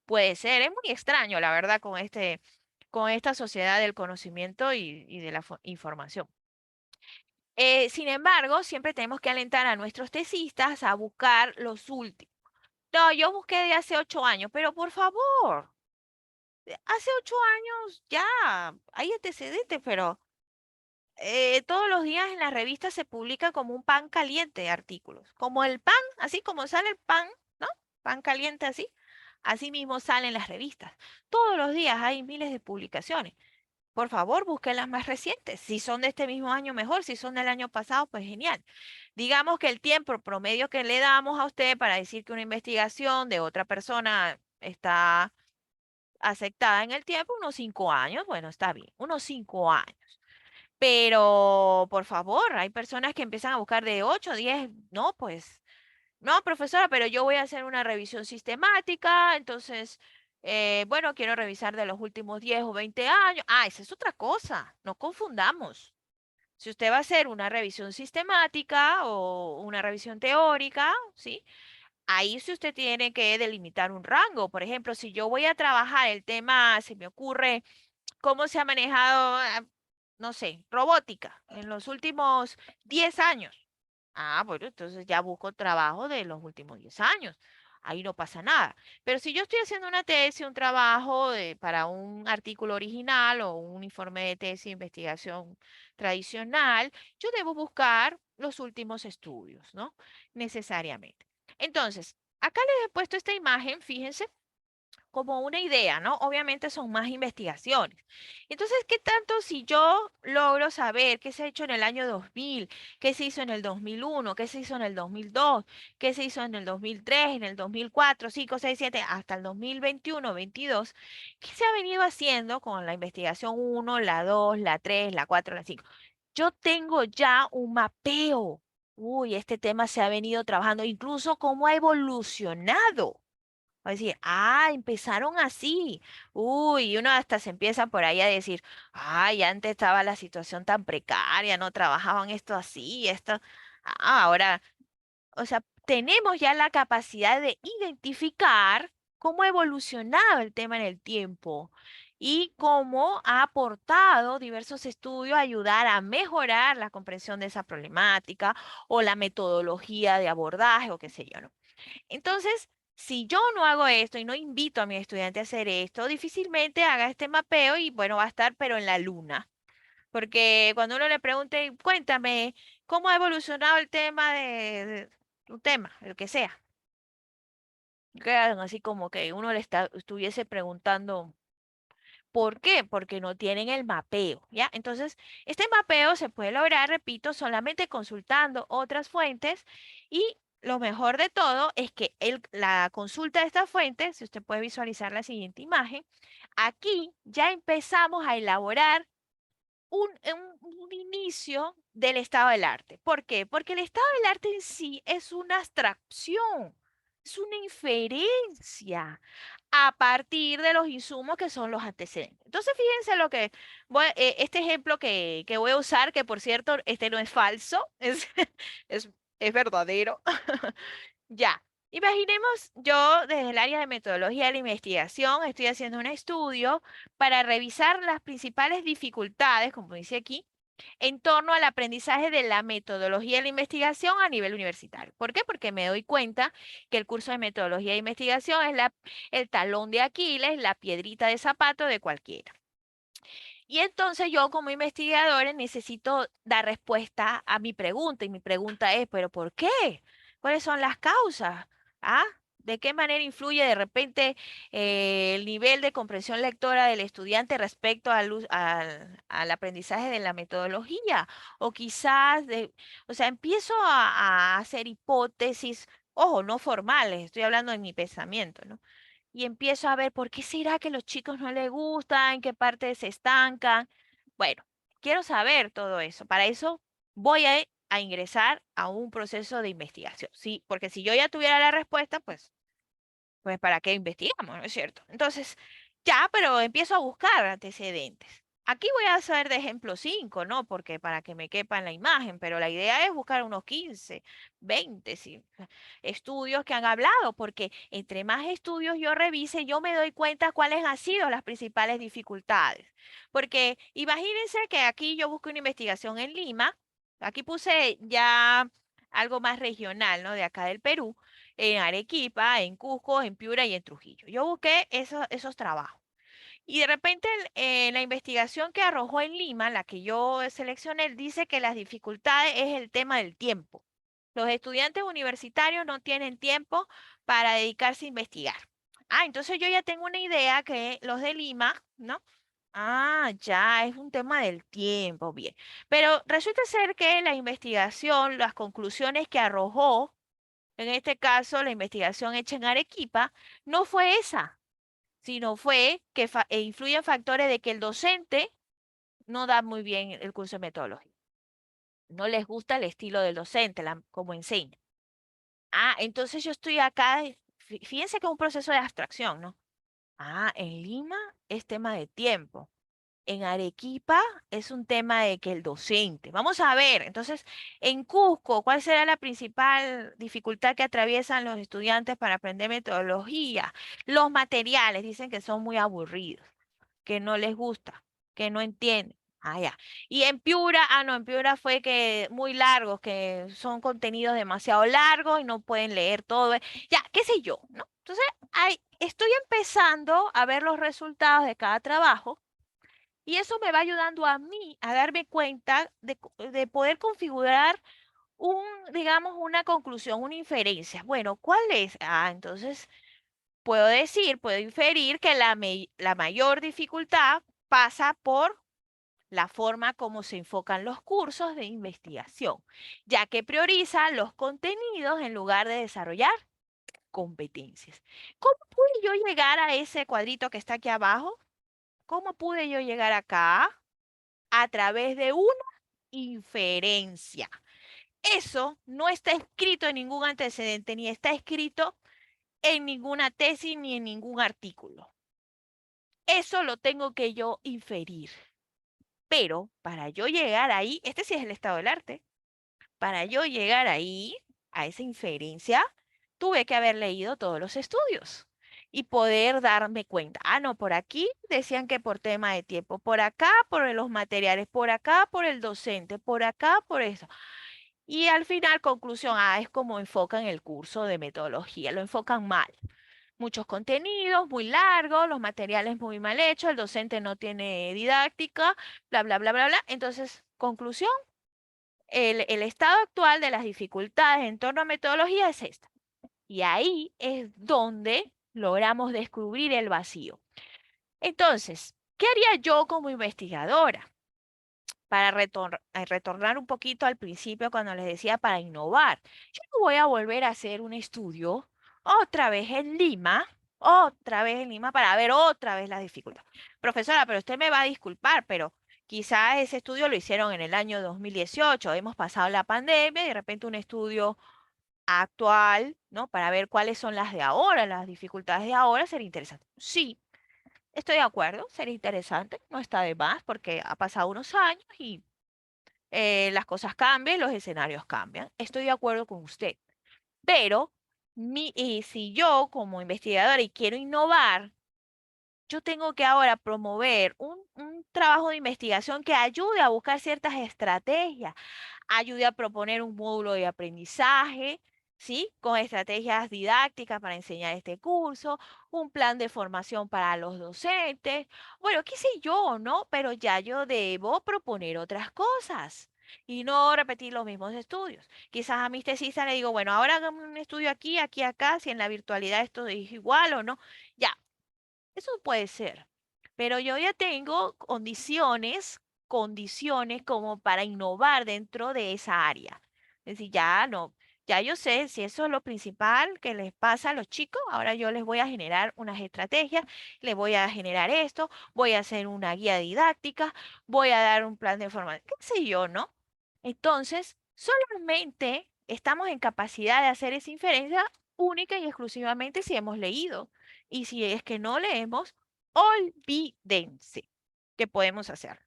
Puede ser, es muy extraño, la verdad, con esta sociedad del conocimiento y de la información. Sin embargo, siempre tenemos que alentar a nuestros tesistas a buscar los últimos. No, yo busqué de hace 8 años, pero por favor, hace 8 años ya hay antecedentes, pero todos los días en las revistas se publica como un pan caliente de artículos, como el pan, así como sale el pan, ¿no? Pan caliente así, así mismo salen las revistas. Todos los días hay miles de publicaciones. Por favor, busquen las más recientes. Si son de este mismo año, mejor. Si son del año pasado, pues genial. Digamos que el tiempo promedio que le damos a usted para decir que una investigación de otra persona está aceptada en el tiempo, unos 5 años. Bueno, está bien, unos 5 años. Pero, por favor, hay personas que empiezan a buscar de 8, 10. No, pues, no, profesora, pero yo voy a hacer una revisión sistemática, entonces, bueno, quiero revisar de los últimos 10 o 20 años. Ah, esa es otra cosa, no confundamos. Si usted va a hacer una revisión sistemática o una revisión teórica, ¿sí? Ahí sí usted tiene que delimitar un rango. Por ejemplo, si yo voy a trabajar el tema, se me ocurre cómo se ha manejado, no sé, robótica en los últimos 10 años. Ah, bueno, entonces ya busco trabajo de los últimos 10 años. Ahí no pasa nada. Pero si yo estoy haciendo una tesis, un trabajo para un artículo original o un informe de tesis de investigación tradicional, yo debo buscar los últimos estudios, ¿no? Necesariamente. Entonces, acá les he puesto esta imagen, fíjense, como una idea, ¿no? Obviamente son más investigaciones. Entonces, ¿qué tanto si yo logro saber qué se ha hecho en el año 2000, qué se hizo en el 2001, qué se hizo en el 2002, qué se hizo en el 2003, en el 2004, 5, 6, 7, hasta el 2021, 22, qué se ha venido haciendo con la investigación uno, la 2, la 3, la 4, la 5? Yo tengo ya un mapeo. Uy, este tema se ha venido trabajando, incluso cómo ha evolucionado. Va a decir, empezaron así. Uy, y uno hasta se empieza por ahí a decir, ay, antes estaba la situación tan precaria, no trabajaban esto así, esto. Ahora, o sea, tenemos ya la capacidad de identificar cómo ha evolucionado el tema en el tiempo y cómo ha aportado diversos estudios a ayudar a mejorar la comprensión de esa problemática o la metodología de abordaje o qué sé yo, ¿no? Entonces, si yo no hago esto y no invito a mi estudiante a hacer esto, difícilmente haga este mapeo y bueno, va a estar pero en la luna. Porque cuando uno le pregunte, cuéntame, ¿cómo ha evolucionado el tema de un tema, el que sea? Quedan así como que uno estuviese preguntando, ¿por qué? Porque no tienen el mapeo, ¿ya? Entonces, este mapeo se puede lograr, repito, solamente consultando otras fuentes y lo mejor de todo es que la consulta de esta fuente, si usted puede visualizar la siguiente imagen, aquí ya empezamos a elaborar un inicio del estado del arte. ¿Por qué? Porque el estado del arte en sí es una abstracción, es una inferencia a partir de los insumos que son los antecedentes. Entonces, fíjense este ejemplo que voy a usar, que por cierto, este no es falso, es, es verdadero. Ya, imaginemos yo desde el área de metodología de la investigación, estoy haciendo un estudio para revisar las principales dificultades, como dice aquí, en torno al aprendizaje de la metodología de la investigación a nivel universitario. ¿Por qué? Porque me doy cuenta que el curso de metodología de investigación es el talón de Aquiles, la piedrita de zapato de cualquiera. Y entonces yo como investigadora necesito dar respuesta a mi pregunta y mi pregunta es, ¿pero por qué? ¿Cuáles son las causas? ¿Ah? ¿De qué manera influye de repente el nivel de comprensión lectora del estudiante respecto al aprendizaje de la metodología? O quizás, o sea, empiezo a hacer hipótesis, ojo, no formales, estoy hablando de mi pensamiento, ¿no? Y empiezo a ver por qué será que los chicos no les gustan, en qué parte se estancan. Bueno, quiero saber todo eso. Para eso voy a ingresar a un proceso de investigación. Sí, porque si yo ya tuviera la respuesta, pues ¿para qué investigamos? ¿No es cierto? Entonces, ya, pero empiezo a buscar antecedentes. Aquí voy a hacer de ejemplo 5, ¿no? Porque para que me quepa en la imagen, pero la idea es buscar unos 15, 20 sí, estudios que han hablado, porque entre más estudios yo revise, yo me doy cuenta cuáles han sido las principales dificultades. Porque imagínense que aquí yo busco una investigación en Lima, aquí puse ya algo más regional, ¿no? De acá del Perú, en Arequipa, en Cusco, en Piura y en Trujillo. Yo busqué esos trabajos. Y de repente la investigación que arrojó en Lima, la que yo seleccioné, dice que las dificultades es el tema del tiempo. Los estudiantes universitarios no tienen tiempo para dedicarse a investigar. Ah, entonces yo ya tengo una idea que los de Lima, ¿no? Ah, ya, es un tema del tiempo, bien. Pero resulta ser que la investigación, las conclusiones que arrojó, en este caso la investigación hecha en Arequipa, no fue esa, sino fue que influyen factores de que el docente no da muy bien el curso de metodología. No les gusta el estilo del docente, como enseña. Ah, entonces yo estoy acá, fíjense que es un proceso de abstracción, ¿no? Ah, en Lima es tema de tiempo. En Arequipa es un tema de que el docente. Vamos a ver, entonces, en Cusco, ¿cuál será la principal dificultad que atraviesan los estudiantes para aprender metodología? Los materiales, dicen que son muy aburridos, que no les gusta, que no entienden. Ah, ya. Y en Piura, no, en Piura fue que muy largos, que son contenidos demasiado largos y no pueden leer todo. Ya, qué sé yo, ¿no? Entonces, estoy empezando a ver los resultados de cada trabajo y eso me va ayudando a mí a darme cuenta de poder configurar digamos, una conclusión, una inferencia. Bueno, ¿cuál es? Ah, entonces puedo inferir que la mayor dificultad pasa por la forma como se enfocan los cursos de investigación, ya que prioriza los contenidos en lugar de desarrollar competencias. ¿Cómo pude yo llegar a ese cuadrito que está aquí abajo? ¿Cómo pude yo llegar acá? A través de una inferencia. Eso no está escrito en ningún antecedente, ni está escrito en ninguna tesis, ni en ningún artículo. Eso lo tengo que yo inferir. Pero para yo llegar ahí, este sí es el estado del arte, para yo llegar ahí, a esa inferencia, tuve que haber leído todos los estudios y poder darme cuenta. Ah, no, por aquí decían que por tema de tiempo, por acá por los materiales, por acá por el docente, por acá por eso. Y al final, conclusión, es como enfocan el curso de metodología, lo enfocan mal. Muchos contenidos muy largos, los materiales muy mal hechos, el docente no tiene didáctica, bla, bla, bla, bla, bla. Entonces, conclusión, el estado actual de las dificultades en torno a metodología es esta. Y ahí es donde logramos descubrir el vacío. Entonces, ¿qué haría yo como investigadora? Para retornar un poquito al principio cuando les decía para innovar. Yo no voy a volver a hacer un estudio otra vez en Lima para ver otra vez las dificultades. Profesora, pero usted me va a disculpar, pero quizás ese estudio lo hicieron en el año 2018, hemos pasado la pandemia y de repente un estudio actual, ¿no? Para ver cuáles son las de ahora, las dificultades de ahora, sería interesante. Sí, estoy de acuerdo, sería interesante, no está de más porque ha pasado unos años y las cosas cambian, los escenarios cambian. Estoy de acuerdo con usted. Pero y si yo como investigadora y quiero innovar, yo tengo que ahora promover un trabajo de investigación que ayude a buscar ciertas estrategias, ayude a proponer un módulo de aprendizaje, ¿sí? Con estrategias didácticas para enseñar este curso, un plan de formación para los docentes. Bueno, qué sé yo, ¿no? Pero ya yo debo proponer otras cosas y no repetir los mismos estudios. Quizás a mis tesistas le digo, bueno, ahora hagamos un estudio aquí, aquí, acá, si en la virtualidad esto es igual o no. Ya, eso puede ser, pero yo ya tengo condiciones como para innovar dentro de esa área. Es decir, ya no, ya yo sé si eso es lo principal que les pasa a los chicos, ahora yo les voy a generar unas estrategias, les voy a generar esto, voy a hacer una guía didáctica, voy a dar un plan de formación, qué sé yo, ¿no? Entonces, solamente estamos en capacidad de hacer esa inferencia única y exclusivamente si hemos leído. Y si es que no leemos, olvídense que podemos hacer.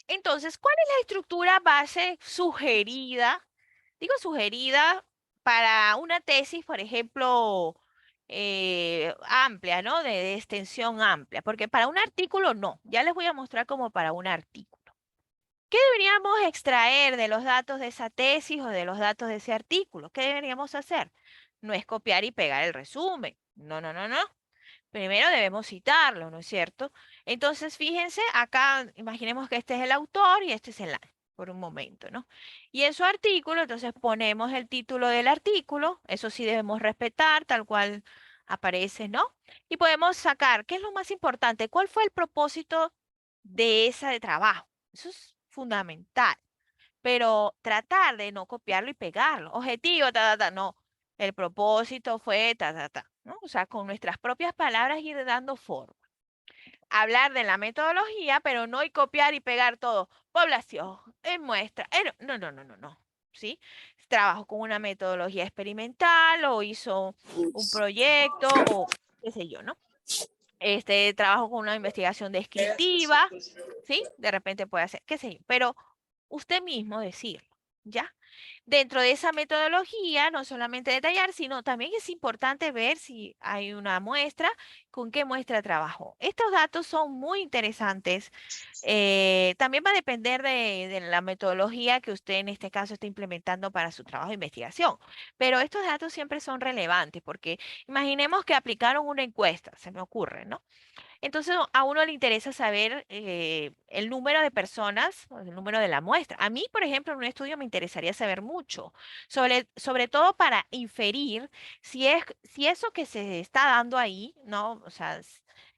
Entonces, ¿cuál es la estructura base sugerida? Digo sugerida para una tesis, por ejemplo, amplia, ¿no? De extensión amplia, porque para un artículo no. Ya les voy a mostrar como para un artículo. ¿Qué deberíamos extraer de los datos de esa tesis o de los datos de ese artículo? ¿Qué deberíamos hacer? No es copiar y pegar el resumen. No, no, no, no. primero debemos citarlo, ¿no es cierto? Entonces, fíjense, acá imaginemos que este es el autor y este es el año, por un momento, ¿no? Y en su artículo, entonces ponemos el título del artículo, eso sí debemos respetar, tal cual aparece, ¿no? Y podemos sacar, ¿qué es lo más importante? ¿Cuál fue el propósito de ese trabajo? Eso es fundamental, pero tratar de no copiarlo y pegarlo. Objetivo, no. El propósito fue, ¿no? O sea, con nuestras propias palabras ir dando forma. Hablar de la metodología, pero no y copiar y pegar todo. Población, en muestra. No. ¿Sí? Trabajó con una metodología experimental o hizo un proyecto o qué sé yo, ¿no? Trabajo con una investigación descriptiva, ¿sí? De repente puede hacer, qué sé yo, pero usted mismo decirlo, ¿ya? Dentro de esa metodología, no solamente detallar, sino también es importante ver si hay una muestra, con qué muestra trabajó. Estos datos son muy interesantes. También va a depender de la metodología que usted en este caso esté implementando para su trabajo de investigación, pero estos datos siempre son relevantes porque imaginemos que aplicaron una encuesta, se me ocurre, ¿no? Entonces a uno le interesa saber el número de personas, o el número de la muestra. A mí, por ejemplo, en un estudio me interesaría saber mucho, sobre todo para inferir si eso que se está dando ahí, ¿no? O sea,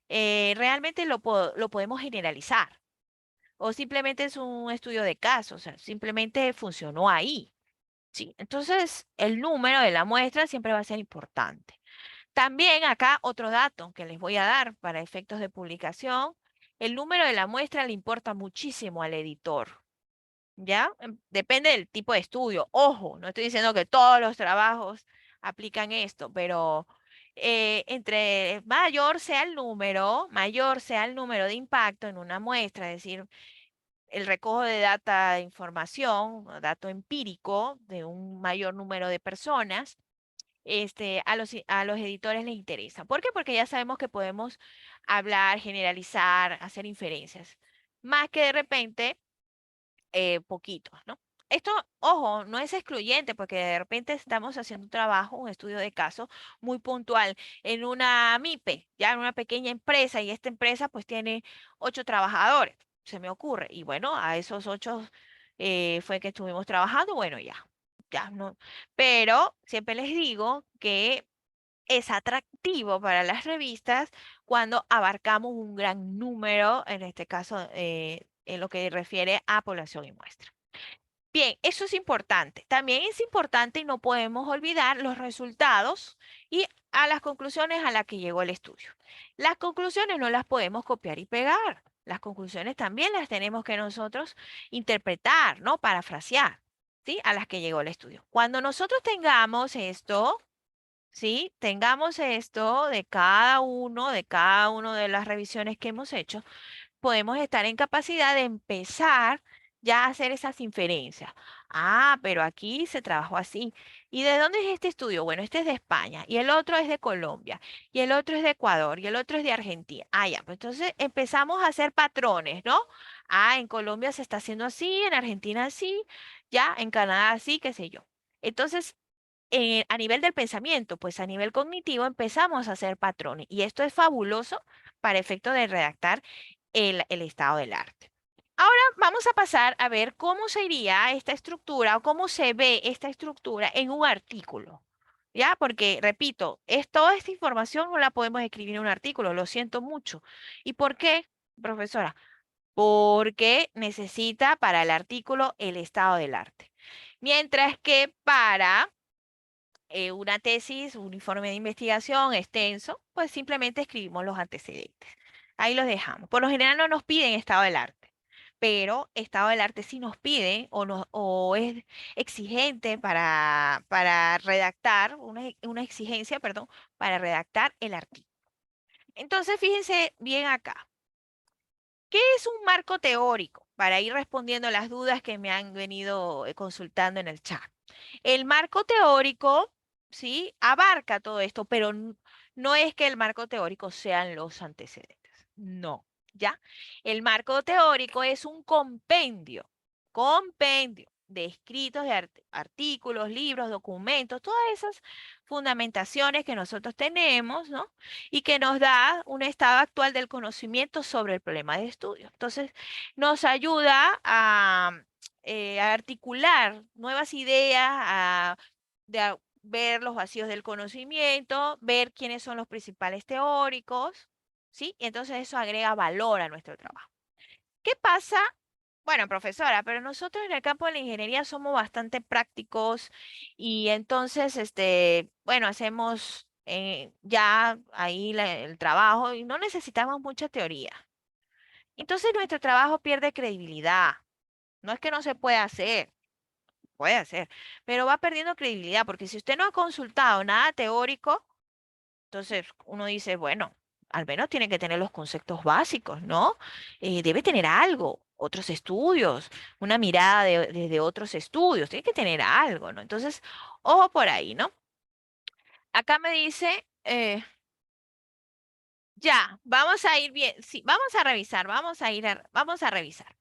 realmente lo podemos generalizar. O simplemente es un estudio de caso, o sea, simplemente funcionó ahí. Sí, entonces el número de la muestra siempre va a ser importante. También acá otro dato que les voy a dar para efectos de publicación, el número de la muestra le importa muchísimo al editor, ¿ya? Depende del tipo de estudio. Ojo, no estoy diciendo que todos los trabajos aplican esto, pero entre mayor sea el número de impacto en una muestra, es decir, el recojo de data de información, o dato empírico de un mayor número de personas, a los editores les interesa. ¿Por qué? Porque ya sabemos que podemos hablar, generalizar, hacer inferencias, más que de repente poquitos, ¿no? Esto, ojo, no es excluyente porque de repente estamos haciendo un trabajo, un estudio de caso muy puntual en una MIPE, ya en una pequeña empresa y esta empresa pues tiene 8 trabajadores, se me ocurre. Y bueno, a esos 8 fue que estuvimos trabajando, bueno, ya no. Pero siempre les digo que es atractivo para las revistas cuando abarcamos un gran número, en este caso, en lo que refiere a población y muestra. Bien, eso es importante. También es importante y no podemos olvidar los resultados y a las conclusiones a las que llegó el estudio. Las conclusiones no las podemos copiar y pegar. Las conclusiones también las tenemos que nosotros interpretar, ¿no? Parafrasear, ¿sí? A las que llegó el estudio. Cuando nosotros tengamos esto, ¿sí? Tengamos esto de cada uno de las revisiones que hemos hecho, podemos estar en capacidad de empezar ya a hacer esas inferencias. Ah, pero aquí se trabajó así. ¿Y de dónde es este estudio? Bueno, este es de España y el otro es de Colombia y el otro es de Ecuador y el otro es de Argentina. Ah, ya, pues entonces empezamos a hacer patrones, ¿no? Ah, en Colombia se está haciendo así, en Argentina así, ya, en Canadá así, qué sé yo. Entonces, a nivel del pensamiento, pues a nivel cognitivo empezamos a hacer patrones y esto es fabuloso para efecto de redactar el estado del arte. Ahora vamos a pasar a ver cómo sería esta estructura o cómo se ve esta estructura en un artículo. ¿Ya? Porque, repito, toda esta información no la podemos escribir en un artículo, lo siento mucho. ¿Y por qué, profesora? Porque necesita para el artículo el estado del arte. Mientras que para una tesis, un informe de investigación extenso, pues simplemente escribimos los antecedentes. Ahí los dejamos. Por lo general no nos piden estado del arte, pero estado del arte sí nos pide o es exigente para redactar, una exigencia, perdón, para redactar el artículo. Entonces, fíjense bien acá. ¿Qué es un marco teórico? Para ir respondiendo las dudas que me han venido consultando en el chat. El marco teórico, ¿sí? Abarca todo esto, pero no es que el marco teórico sean los antecedentes. No, ¿ya? El marco teórico es un compendio, compendio. de escritos, de artículos, libros, documentos, todas esas fundamentaciones que nosotros tenemos, ¿no? Y que nos da un estado actual del conocimiento sobre el problema de estudio. Entonces, nos ayuda a articular nuevas ideas, a ver los vacíos del conocimiento, ver quiénes son los principales teóricos, ¿sí? Y entonces eso agrega valor a nuestro trabajo. ¿Qué pasa? Bueno, profesora, pero nosotros en el campo de la ingeniería somos bastante prácticos y entonces, bueno, hacemos ya ahí el trabajo y no necesitamos mucha teoría. Entonces nuestro trabajo pierde credibilidad. No es que no se pueda hacer, puede hacer, pero va perdiendo credibilidad porque si usted no ha consultado nada teórico, entonces uno dice, bueno, al menos tiene que tener los conceptos básicos, ¿no? Debe tener algo, otros estudios, una mirada desde otros estudios, tiene que tener algo, ¿no? Entonces, ojo por ahí, ¿no? Acá me dice, ya, vamos a ir bien, sí, vamos a revisar, vamos a revisar.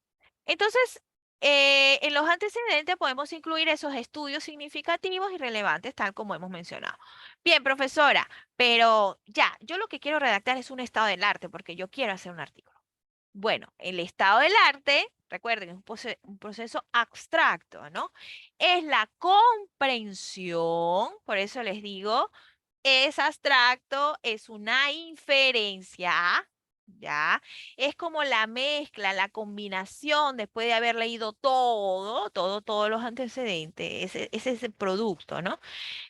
Entonces, en los antecedentes podemos incluir esos estudios significativos y relevantes, tal como hemos mencionado. Bien, profesora, pero ya, yo lo que quiero redactar es un estado del arte, porque yo quiero hacer un artículo. Bueno, el estado del arte, recuerden, es un proceso abstracto, ¿no? Es la comprensión, por eso les digo, es abstracto, es una inferencia, ¿ya? Es como la mezcla, la combinación, después de haber leído todos los antecedentes, ese es el producto, ¿no?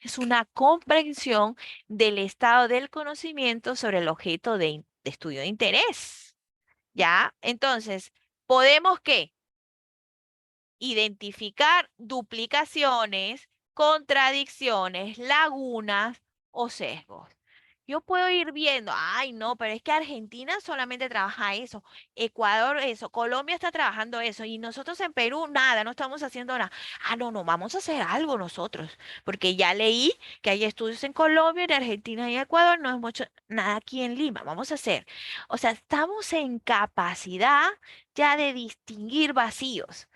Es una comprensión del estado del conocimiento sobre el objeto de estudio de interés, ¿ya? Entonces, ¿podemos qué? Identificar duplicaciones, contradicciones, lagunas o sesgos. Yo puedo ir viendo, ay, no, pero es que Argentina solamente trabaja eso, Ecuador eso, Colombia está trabajando eso, y nosotros en Perú nada, no estamos haciendo nada. Ah, no, no, vamos a hacer algo nosotros, porque ya leí que hay estudios en Colombia, en Argentina y Ecuador, no hemos hecho nada aquí en Lima, vamos a hacer. O sea, estamos en capacidad ya de distinguir vacíos,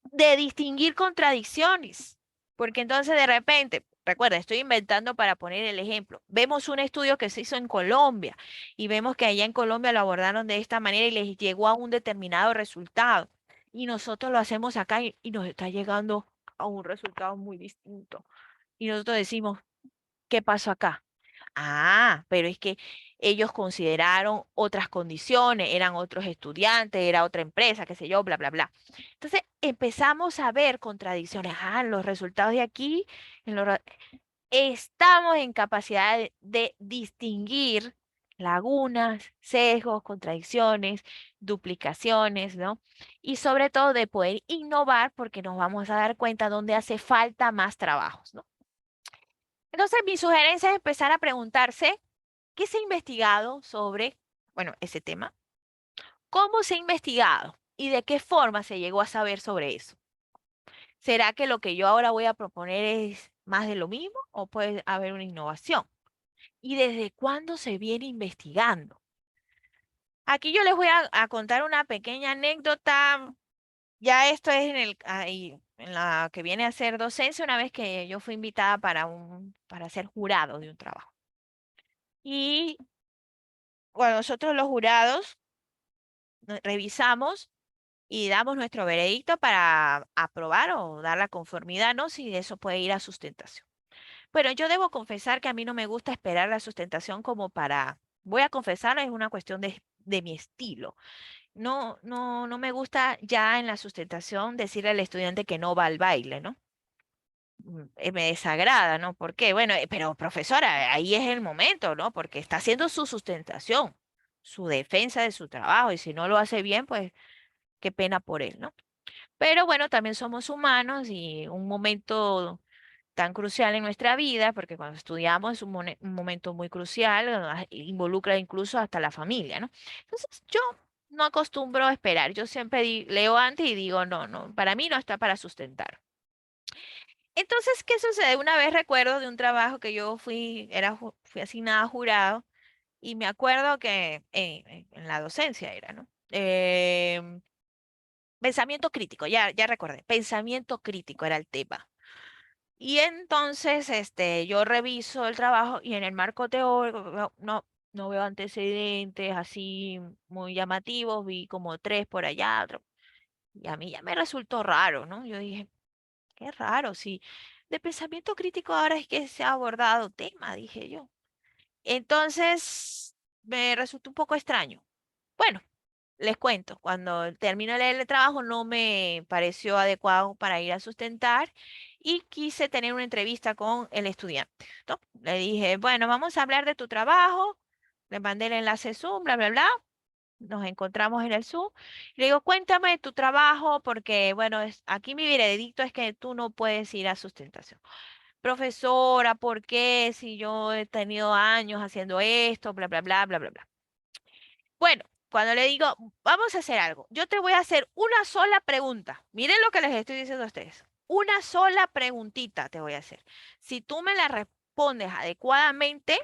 de distinguir contradicciones, porque entonces de repente, recuerda, estoy inventando para poner el ejemplo, vemos un estudio que se hizo en Colombia y vemos que allá en Colombia lo abordaron de esta manera y les llegó a un determinado resultado y nosotros lo hacemos acá y nos está llegando a un resultado muy distinto. Y nosotros decimos, ¿qué pasó acá? Ah, pero es que ellos consideraron otras condiciones, eran otros estudiantes, era otra empresa, qué sé yo, bla, bla, bla. Entonces empezamos a ver contradicciones. Ah, en los resultados de aquí, en los, estamos en capacidad de distinguir lagunas, sesgos, contradicciones, duplicaciones, ¿no? Y sobre todo de poder innovar porque nos vamos a dar cuenta dónde hace falta más trabajos, ¿no? Entonces, mi sugerencia es empezar a preguntarse qué se ha investigado sobre, bueno, ese tema, cómo se ha investigado y de qué forma se llegó a saber sobre eso. ¿Será que lo que yo ahora voy a proponer es más de lo mismo o puede haber una innovación? ¿Y desde cuándo se viene investigando? Aquí yo les voy a contar una pequeña anécdota. Ya esto es ahí, en la que viene a ser docencia una vez que yo fui invitada para ser jurado de un trabajo. Y bueno, nosotros los jurados revisamos y damos nuestro veredicto para aprobar o dar la conformidad, ¿no? Si eso puede ir a sustentación. Pero yo debo confesar que a mí no me gusta esperar la sustentación como para, voy a confesar, es una cuestión de mi estilo. No, no, no me gusta ya en la sustentación decirle al estudiante que no va al baile, ¿no? Me desagrada, ¿no? ¿Por qué? Bueno, pero profesora, ahí es el momento, ¿no? Porque está haciendo su sustentación, su defensa de su trabajo, y si no lo hace bien, pues qué pena por él, ¿no? Pero bueno, también somos humanos y un momento tan crucial en nuestra vida, porque cuando estudiamos es un momento muy crucial, involucra incluso hasta la familia, ¿no? Entonces yo no acostumbro a esperar, yo siempre leo antes y digo, no, no, para mí no está para sustentar. Entonces, ¿qué sucede? Una vez recuerdo de un trabajo que yo fui asignada a jurado y me acuerdo que en la docencia era, ¿no? Pensamiento crítico, ya recordé, pensamiento crítico era el tema. Y entonces, yo reviso el trabajo y en el marco teórico no veo antecedentes así muy llamativos, vi como tres por allá, otro. Y a mí ya me resultó raro, ¿no? Yo dije, qué raro, sí. De pensamiento crítico ahora es que se ha abordado tema, dije yo. Entonces, me resultó un poco extraño. Bueno, les cuento, cuando termino de leer el trabajo no me pareció adecuado para ir a sustentar y quise tener una entrevista con el estudiante, ¿no? Le dije, bueno, vamos a hablar de tu trabajo, le mandé el enlace Zoom, bla, bla, bla, nos encontramos en el Zoom. Le digo, cuéntame de tu trabajo porque, bueno, aquí mi veredicto es que tú no puedes ir a sustentación. Profesora, ¿por qué? Si yo he tenido años haciendo esto, bla, bla, bla, bla, bla, bla. Bueno, cuando le digo, vamos a hacer algo, yo te voy a hacer una sola pregunta. Miren lo que les estoy diciendo a ustedes. Una sola preguntita te voy a hacer. Si tú me la respondes adecuadamente,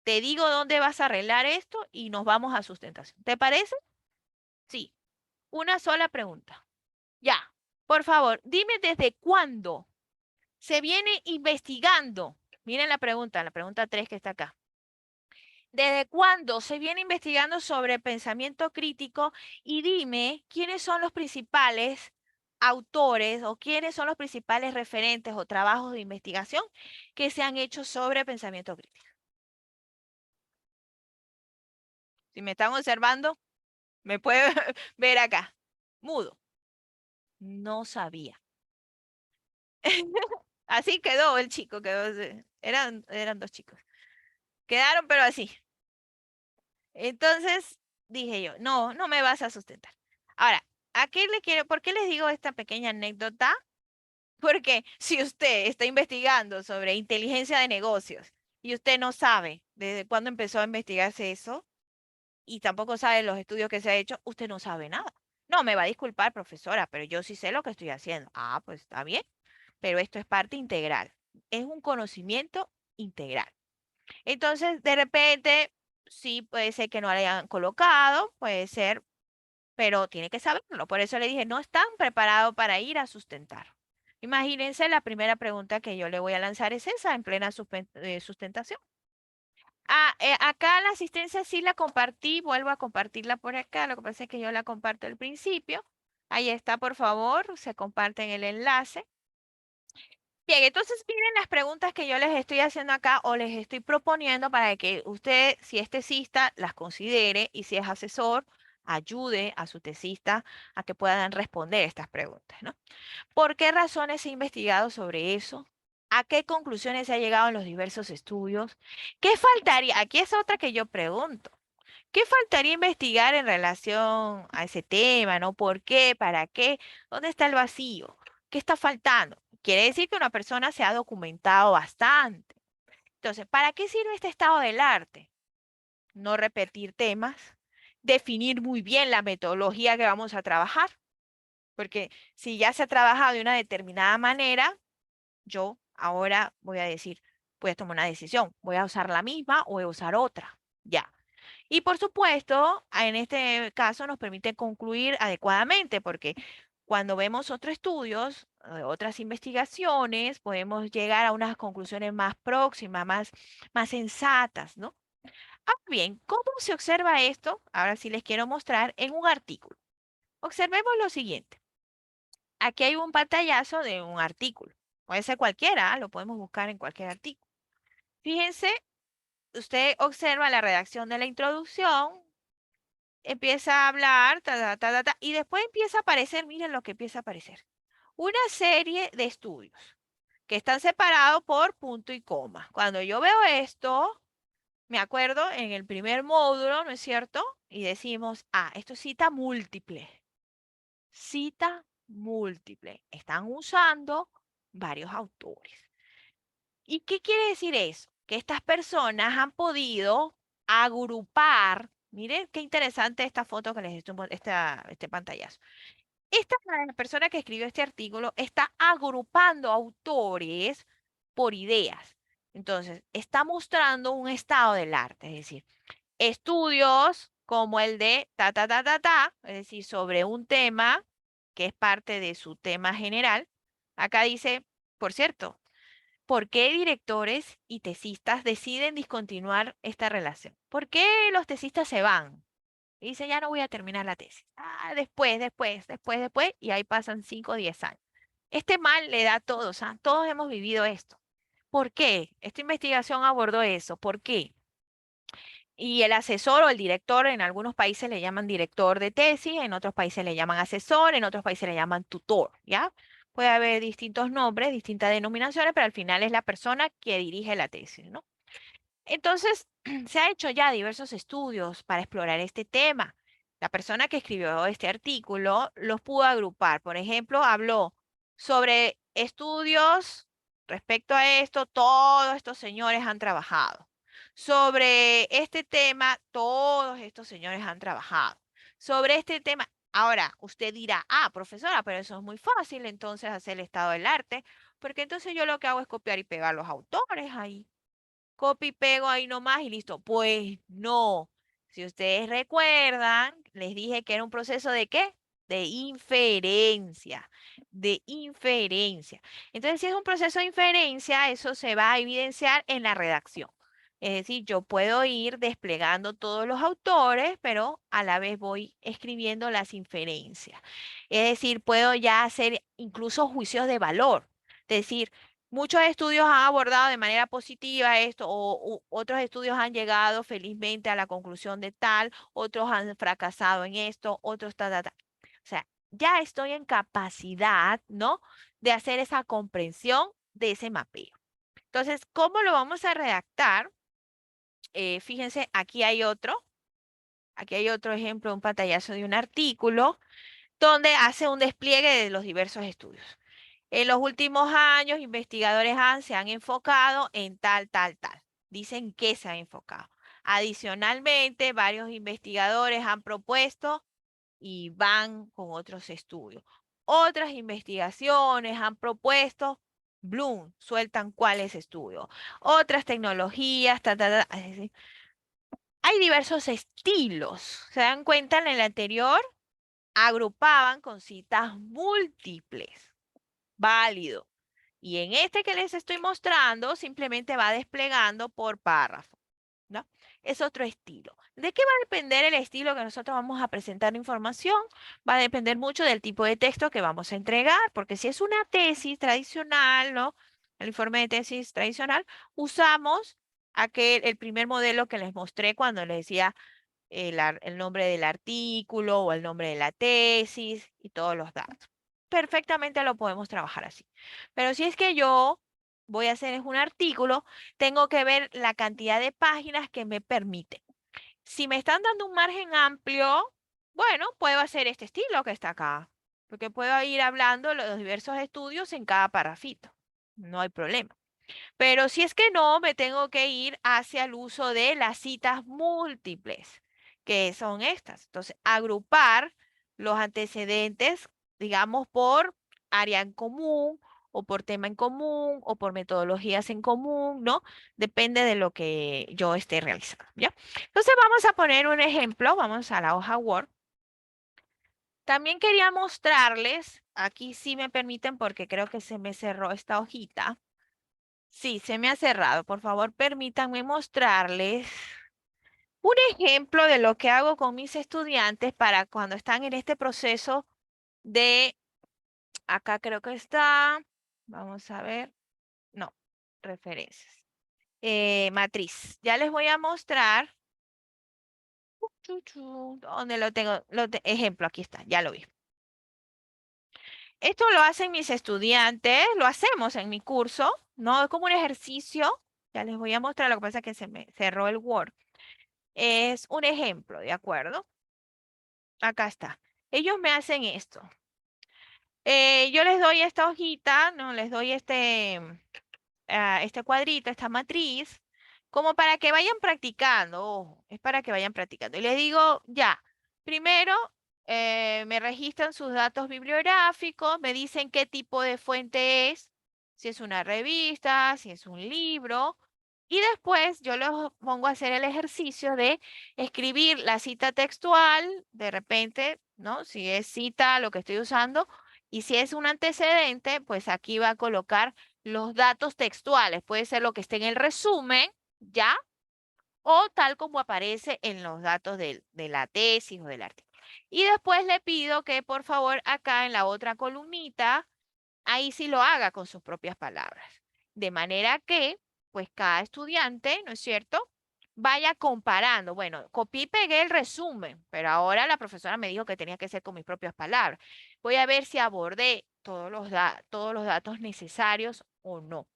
te digo dónde vas a arreglar esto y nos vamos a sustentación. ¿Te parece? Sí, una sola pregunta. Ya, por favor, dime desde cuándo se viene investigando. Miren la pregunta 3 que está acá. ¿Desde cuándo se viene investigando sobre pensamiento crítico? Y dime quiénes son los principales autores o quiénes son los principales referentes o trabajos de investigación que se han hecho sobre pensamiento crítico. Si me están observando, me puede ver acá. Mudo. No sabía. Así quedó el chico, eran dos chicos. Quedaron, pero así. Entonces dije yo, no, no me vas a sustentar. Ahora, ¿por qué les digo esta pequeña anécdota? Porque si usted está investigando sobre inteligencia de negocios y usted no sabe desde cuándo empezó a investigarse eso y tampoco sabe los estudios que se ha hecho, usted no sabe nada. No, me va a disculpar, profesora, pero yo sí sé lo que estoy haciendo. Ah, pues está bien, pero esto es parte integral. Es un conocimiento integral. Entonces, de repente, sí puede ser que no le hayan colocado, puede ser, pero tiene que saberlo. Por eso le dije, no están preparados para ir a sustentar. Imagínense, la primera pregunta que yo le voy a lanzar es esa, en plena sustentación. Ah, acá la asistencia sí la compartí, vuelvo a compartirla por acá, lo que pasa es que yo la comparto al principio. Ahí está, por favor, se comparten el enlace. Bien, entonces miren las preguntas que yo les estoy haciendo acá o les estoy proponiendo para que usted, si es tesista, las considere y si es asesor, ayude a su tesista a que puedan responder estas preguntas, ¿no? ¿Por qué razones se ha investigado sobre eso? ¿A qué conclusiones se ha llegado en los diversos estudios? ¿Qué faltaría? Aquí es otra que yo pregunto. ¿Qué faltaría investigar en relación a ese tema, ¿no? ¿Por qué? ¿Para qué? ¿Dónde está el vacío? ¿Qué está faltando? Quiere decir que una persona se ha documentado bastante. Entonces, ¿para qué sirve este estado del arte? No repetir temas, definir muy bien la metodología que vamos a trabajar, porque si ya se ha trabajado de una determinada manera, yo ahora voy a decir, voy a tomar una decisión, voy a usar la misma o voy a usar otra. Ya. Y por supuesto, en este caso nos permite concluir adecuadamente, porque cuando vemos otros estudios, otras investigaciones, podemos llegar a unas conclusiones más próximas, más sensatas, ¿no? Ahora bien, ¿cómo se observa esto? Ahora sí les quiero mostrar en un artículo. Observemos lo siguiente. Aquí hay un pantallazo de un artículo. Puede ser cualquiera, lo podemos buscar en cualquier artículo. Fíjense, usted observa la redacción de la introducción, empieza a hablar, y después empieza a aparecer, miren lo que empieza a aparecer, una serie de estudios que están separados por punto y coma. Cuando yo veo esto, me acuerdo en el primer módulo, ¿no es cierto? Y decimos, ah, esto es cita múltiple. Cita múltiple. Están usando varios autores. ¿Y qué quiere decir eso? Que estas personas han podido agrupar, miren qué interesante esta foto que les estoy, este pantallazo. Esta persona que escribió este artículo está agrupando autores por ideas. Entonces, está mostrando un estado del arte, es decir, estudios como el de ta, ta, ta, ta, ta, es decir, sobre un tema que es parte de su tema general, acá dice, por cierto, ¿por qué directores y tesistas deciden discontinuar esta relación? ¿Por qué los tesistas se van? Y dice, ya no voy a terminar la tesis. Ah, después, y ahí pasan 5 o 10 años. Este mal le da a todos, ¿ah? Todos hemos vivido esto. ¿Por qué? Esta investigación abordó eso. ¿Por qué? Y el asesor o el director, en algunos países le llaman director de tesis, en otros países le llaman asesor, en otros países le llaman tutor, ¿ya? Puede haber distintos nombres, distintas denominaciones, pero al final es la persona que dirige la tesis, ¿no? Entonces, se ha hecho ya diversos estudios para explorar este tema. La persona que escribió este artículo los pudo agrupar. Por ejemplo, habló sobre estudios respecto a esto, todos estos señores han trabajado. Sobre este tema, todos estos señores han trabajado. Sobre este tema, ahora usted dirá, ah, profesora, pero eso es muy fácil entonces hacer el estado del arte, porque entonces yo lo que hago es copiar y pegar los autores ahí. Copy y pego ahí nomás y listo. Pues no. Si ustedes recuerdan, les dije que era un proceso de ¿qué? De inferencia, de inferencia. Entonces, si es un proceso de inferencia, eso se va a evidenciar en la redacción. Es decir, yo puedo ir desplegando todos los autores, pero a la vez voy escribiendo las inferencias. Es decir, puedo ya hacer incluso juicios de valor. Es decir, muchos estudios han abordado de manera positiva esto, o otros estudios han llegado felizmente a la conclusión de tal, otros han fracasado en esto, otros ta. O sea, ya estoy en capacidad, ¿no? De hacer esa comprensión de ese mapeo. Entonces, ¿cómo lo vamos a redactar? Fíjense, aquí hay otro ejemplo, un pantallazo de un artículo donde hace un despliegue de los diversos estudios. En los últimos años, investigadores se han enfocado en tal. Dicen que se han enfocado. Adicionalmente, varios investigadores han propuesto y van con otros estudios. Otras investigaciones han propuesto, Bloom, sueltan cuáles estudios. Otras tecnologías, Es decir, hay diversos estilos. ¿Se dan cuenta? En el anterior agrupaban con citas múltiples. Válido. Y en este que les estoy mostrando, simplemente va desplegando por párrafo, ¿no? Es otro estilo. ¿De qué va a depender el estilo que nosotros vamos a presentar información? Va a depender mucho del tipo de texto que vamos a entregar, porque si es una tesis tradicional, ¿no? El informe de tesis tradicional, usamos el primer modelo que les mostré cuando les decía el nombre del artículo o el nombre de la tesis y todos los datos. Perfectamente lo podemos trabajar así. Pero si es que yo voy a hacer un artículo, tengo que ver la cantidad de páginas que me permite. Si me están dando un margen amplio, bueno, puedo hacer este estilo que está acá, porque puedo ir hablando los diversos estudios en cada parrafito. No hay problema. Pero si es que no, me tengo que ir hacia el uso de las citas múltiples, que son estas. Entonces, agrupar los antecedentes, digamos, por área en común o por tema en común o por metodologías en común, ¿no? Depende de lo que yo esté realizando, ¿ya? Entonces, vamos a poner un ejemplo, vamos a la hoja Word. También quería mostrarles, aquí sí me permiten porque creo que se me cerró esta hojita. Sí, se me ha cerrado. Por favor, permítanme mostrarles un ejemplo de lo que hago con mis estudiantes para cuando están en este proceso de, acá creo que está, vamos a ver, no, referencias. Matriz. Ya les voy a mostrar. ¿Dónde lo tengo? Ejemplo, aquí está, ya lo vi. Esto lo hacen mis estudiantes, lo hacemos en mi curso, ¿no? Es como un ejercicio. Ya les voy a mostrar, lo que pasa es que se me cerró el Word. Es un ejemplo, ¿de acuerdo? Acá está. Ellos me hacen esto. Yo les doy esta hojita, ¿no? Les doy este cuadrito, esta matriz, como para que vayan practicando. Ojo, es para que vayan practicando. Y les digo, ya, primero me registran sus datos bibliográficos, me dicen qué tipo de fuente es, si es una revista, si es un libro. Y después yo los pongo a hacer el ejercicio de escribir la cita textual, de repente ¿no? Si es cita lo que estoy usando y si es un antecedente, pues aquí va a colocar los datos textuales. Puede ser lo que esté en el resumen, ¿ya? O tal como aparece en los datos de la tesis o del artículo. Y después le pido que por favor acá en la otra columnita, ahí sí lo haga con sus propias palabras. De manera que, pues cada estudiante, ¿no es cierto? Vaya comparando. Bueno, copié y pegué el resumen, pero ahora la profesora me dijo que tenía que ser con mis propias palabras. Voy a ver si abordé todos los datos necesarios o no.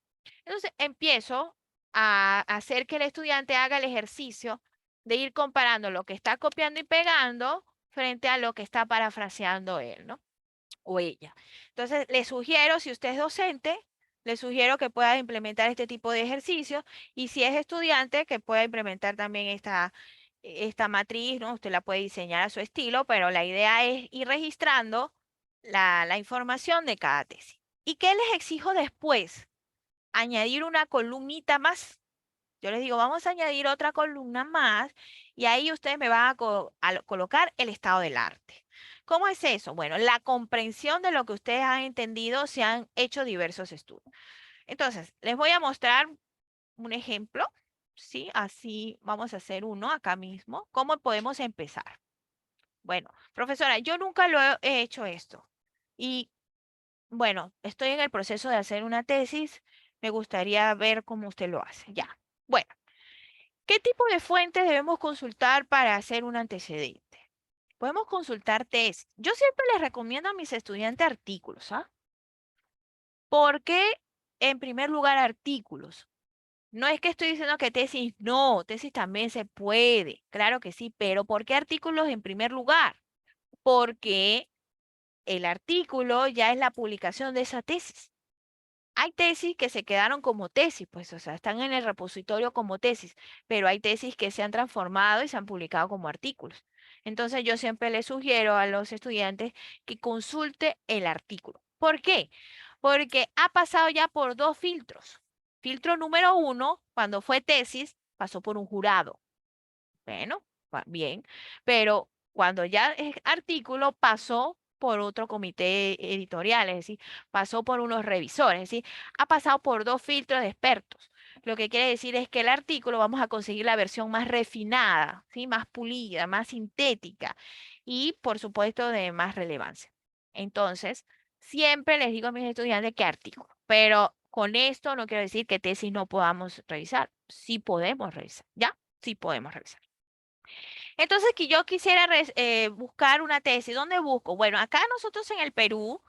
Entonces empiezo a hacer que el estudiante haga el ejercicio de ir comparando lo que está copiando y pegando frente a lo que está parafraseando él, ¿no? O ella. Entonces, le sugiero, si usted es docente, le sugiero que pueda implementar este tipo de ejercicios y si es estudiante, que pueda implementar también esta matriz, ¿no? Usted la puede diseñar a su estilo, pero la idea es ir registrando la información de cada tesis. ¿Y qué les exijo después? Añadir una columnita más. Yo les digo, vamos a añadir otra columna más y ahí ustedes me van a colocar el estado del arte. ¿Cómo es eso? Bueno, la comprensión de lo que ustedes han entendido, se han hecho diversos estudios. Entonces, les voy a mostrar un ejemplo, ¿sí? Así vamos a hacer uno acá mismo. ¿Cómo podemos empezar? Bueno, profesora, yo nunca he hecho esto. Y bueno, estoy en el proceso de hacer una tesis. Me gustaría ver cómo usted lo hace. Ya. Bueno. ¿Qué tipo de fuentes debemos consultar para hacer un antecedente? Podemos consultar tesis. Yo siempre les recomiendo a mis estudiantes artículos, ¿ah? ¿Por qué en primer lugar artículos? No es que estoy diciendo que tesis no, tesis también se puede, claro que sí, pero ¿por qué artículos en primer lugar? Porque el artículo ya es la publicación de esa tesis. Hay tesis que se quedaron como tesis, pues, o sea, están en el repositorio como tesis, pero hay tesis que se han transformado y se han publicado como artículos. Entonces, yo siempre les sugiero a los estudiantes que consulte el artículo. ¿Por qué? Porque ha pasado ya por dos filtros. Filtro número uno, cuando fue tesis, pasó por un jurado. Bueno, bien, pero cuando ya es artículo pasó por otro comité editorial, es decir, pasó por unos revisores, es decir, ha pasado por dos filtros de expertos. Lo que quiere decir es que el artículo vamos a conseguir la versión más refinada, ¿sí? Más pulida, más sintética y, por supuesto, de más relevancia. Entonces, siempre les digo a mis estudiantes que artículo, pero con esto no quiero decir que tesis no podamos revisar. Sí podemos revisar, ¿ya? Sí podemos revisar. Entonces, que yo quisiera buscar una tesis, ¿dónde busco? Bueno, acá nosotros en el Perú,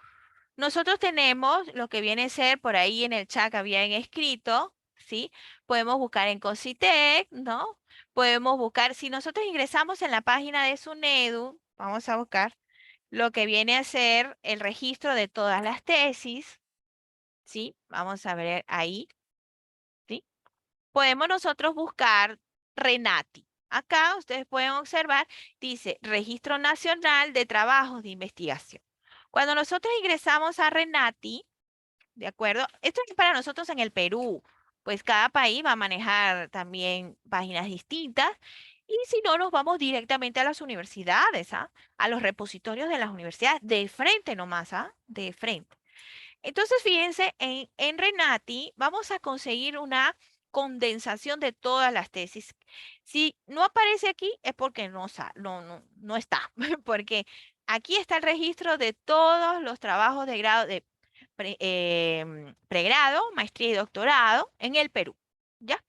nosotros tenemos lo que viene a ser por ahí en el chat que habían escrito, ¿sí? Podemos buscar en Cositec, ¿no? Podemos buscar, si nosotros ingresamos en la página de SUNEDU, vamos a buscar lo que viene a ser el registro de todas las tesis, ¿sí? Vamos a ver ahí, ¿sí? Podemos nosotros buscar Renati. Acá ustedes pueden observar, dice Registro Nacional de Trabajos de Investigación. Cuando nosotros ingresamos a Renati, ¿de acuerdo? Esto es para nosotros en el Perú, pues cada país va a manejar también páginas distintas. Y si no, nos vamos directamente a las universidades, ¿ah? A los repositorios de las universidades, de frente nomás, ¿ah? De frente. Entonces, fíjense, en Renati vamos a conseguir una condensación de todas las tesis. Si no aparece aquí es porque no está, porque aquí está el registro de todos los trabajos de grado de pregrado, maestría y doctorado en el Perú. ¿Ya?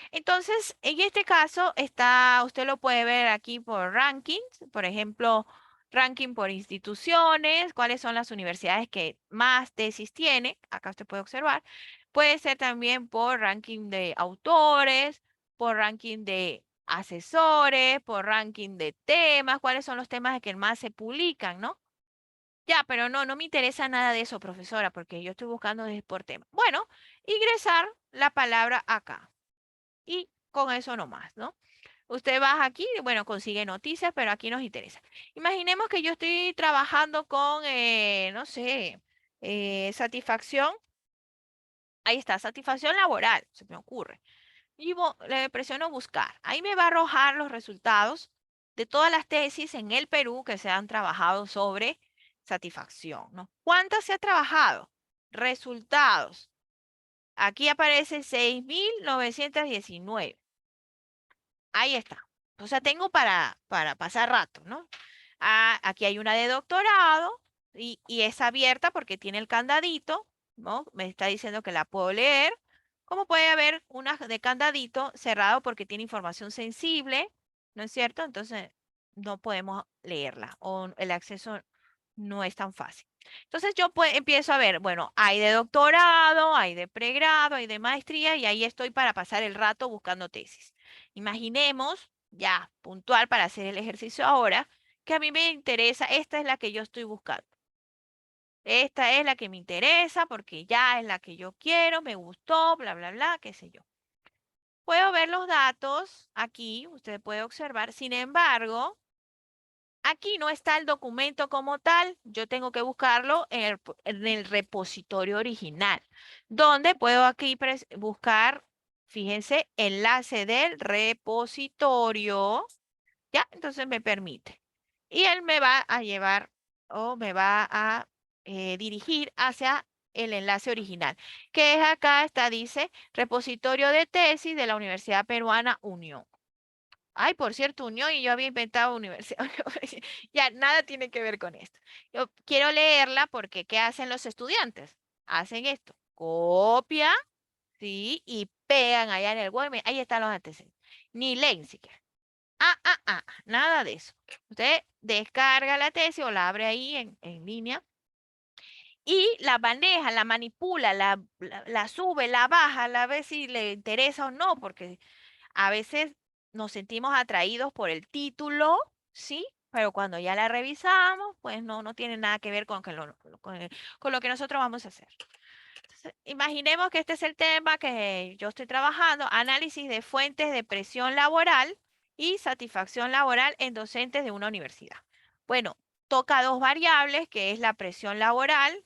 Entonces, en este caso está, usted lo puede ver aquí por rankings, por ejemplo, ranking por instituciones, cuáles son las universidades que más tesis tienen, acá usted puede observar. Puede ser también por ranking de autores, por ranking de asesores, por ranking de temas, cuáles son los temas que más se publican, ¿no? Ya, pero no me interesa nada de eso, profesora, porque yo estoy buscando por tema. Bueno, ingresar la palabra acá. Y con eso nomás, ¿no? Usted baja aquí, bueno, consigue noticias, pero aquí nos interesa. Imaginemos que yo estoy trabajando con, no sé, satisfacción. Ahí está, satisfacción laboral, se me ocurre. Y le presiono buscar. Ahí me va a arrojar los resultados de todas las tesis en el Perú que se han trabajado sobre satisfacción, ¿no? ¿Cuántas se ha trabajado? Resultados. Aquí aparece 6.919. Ahí está. O sea, tengo para pasar rato, ¿no? Ah, aquí hay una de doctorado y es abierta porque tiene el candadito, ¿no? Me está diciendo que la puedo leer. ¿Cómo puede haber una de candadito cerrado porque tiene información sensible? ¿No es cierto? Entonces no podemos leerla o el acceso no es tan fácil. Entonces yo empiezo a ver, bueno, hay de doctorado, hay de pregrado, hay de maestría y ahí estoy para pasar el rato buscando tesis. Imaginemos, ya puntual para hacer el ejercicio ahora, que a mí me interesa, esta es la que yo estoy buscando. Esta es la que me interesa porque ya es la que yo quiero, me gustó, bla, bla, bla, qué sé yo. Puedo ver los datos aquí, usted puede observar. Sin embargo, aquí no está el documento como tal, yo tengo que buscarlo en el repositorio original, donde puedo aquí buscar, fíjense, enlace del repositorio, ¿ya? Entonces me permite. Y él me va a llevar o me va a dirigir hacia el enlace original, que es acá, está, dice, repositorio de tesis de la Universidad Peruana Unión. Ay, por cierto, Unión, y yo había inventado universidad. Ya, nada tiene que ver con esto. Yo quiero leerla porque ¿qué hacen los estudiantes? Hacen esto, copia, ¿sí? Y pegan allá en el web. Ahí están los antecedentes. Ni leen siquiera. Nada de eso. Usted descarga la tesis o la abre ahí en línea y la maneja, la manipula, la sube, la baja, la ve si le interesa o no, porque a veces nos sentimos atraídos por el título, ¿sí? Pero cuando ya la revisamos, pues no tiene nada que ver con lo que nosotros vamos a hacer. Entonces, imaginemos que este es el tema que yo estoy trabajando, análisis de fuentes de presión laboral y satisfacción laboral en docentes de una universidad. Bueno, toca dos variables, que es la presión laboral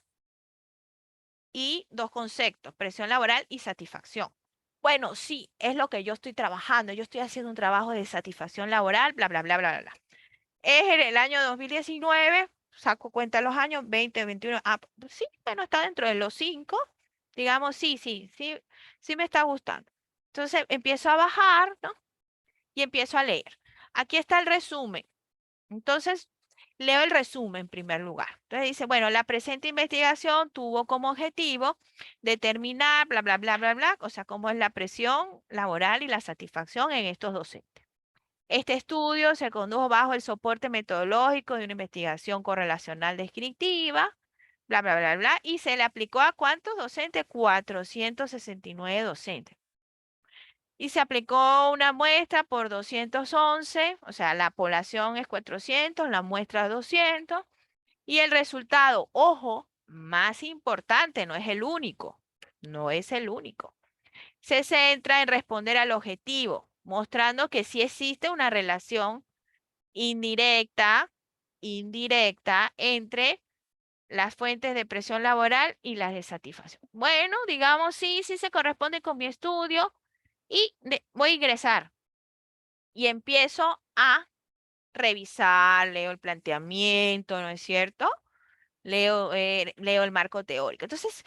y dos conceptos, presión laboral y satisfacción. Bueno, sí, es lo que yo estoy trabajando. Yo estoy haciendo un trabajo de satisfacción laboral, bla, bla, bla, bla, bla, bla. Es en el año 2019, saco cuenta los años, 20, 21. Ah, pues sí, bueno, está dentro de los 5. Digamos, sí me está gustando. Entonces empiezo a bajar, ¿no? Y empiezo a leer. Aquí está el resumen. Entonces, leo el resumen en primer lugar. Entonces dice, bueno, la presente investigación tuvo como objetivo determinar, bla, bla, bla, bla, bla, o sea, cómo es la presión laboral y la satisfacción en estos docentes. Este estudio se condujo bajo el soporte metodológico de una investigación correlacional descriptiva, bla, bla, bla, bla, y se le aplicó a ¿cuántos docentes? 469 docentes. Y se aplicó una muestra por 211, o sea, la población es 400, la muestra es 200, y el resultado, ojo, más importante, no es el único, no es el único. Se centra en responder al objetivo, mostrando que sí existe una relación indirecta, indirecta entre las fuentes de presión laboral y las de satisfacción. Bueno, digamos, sí se corresponde con mi estudio y voy a ingresar y empiezo a revisar, leo el planteamiento, ¿no es cierto? Leo el marco teórico. Entonces,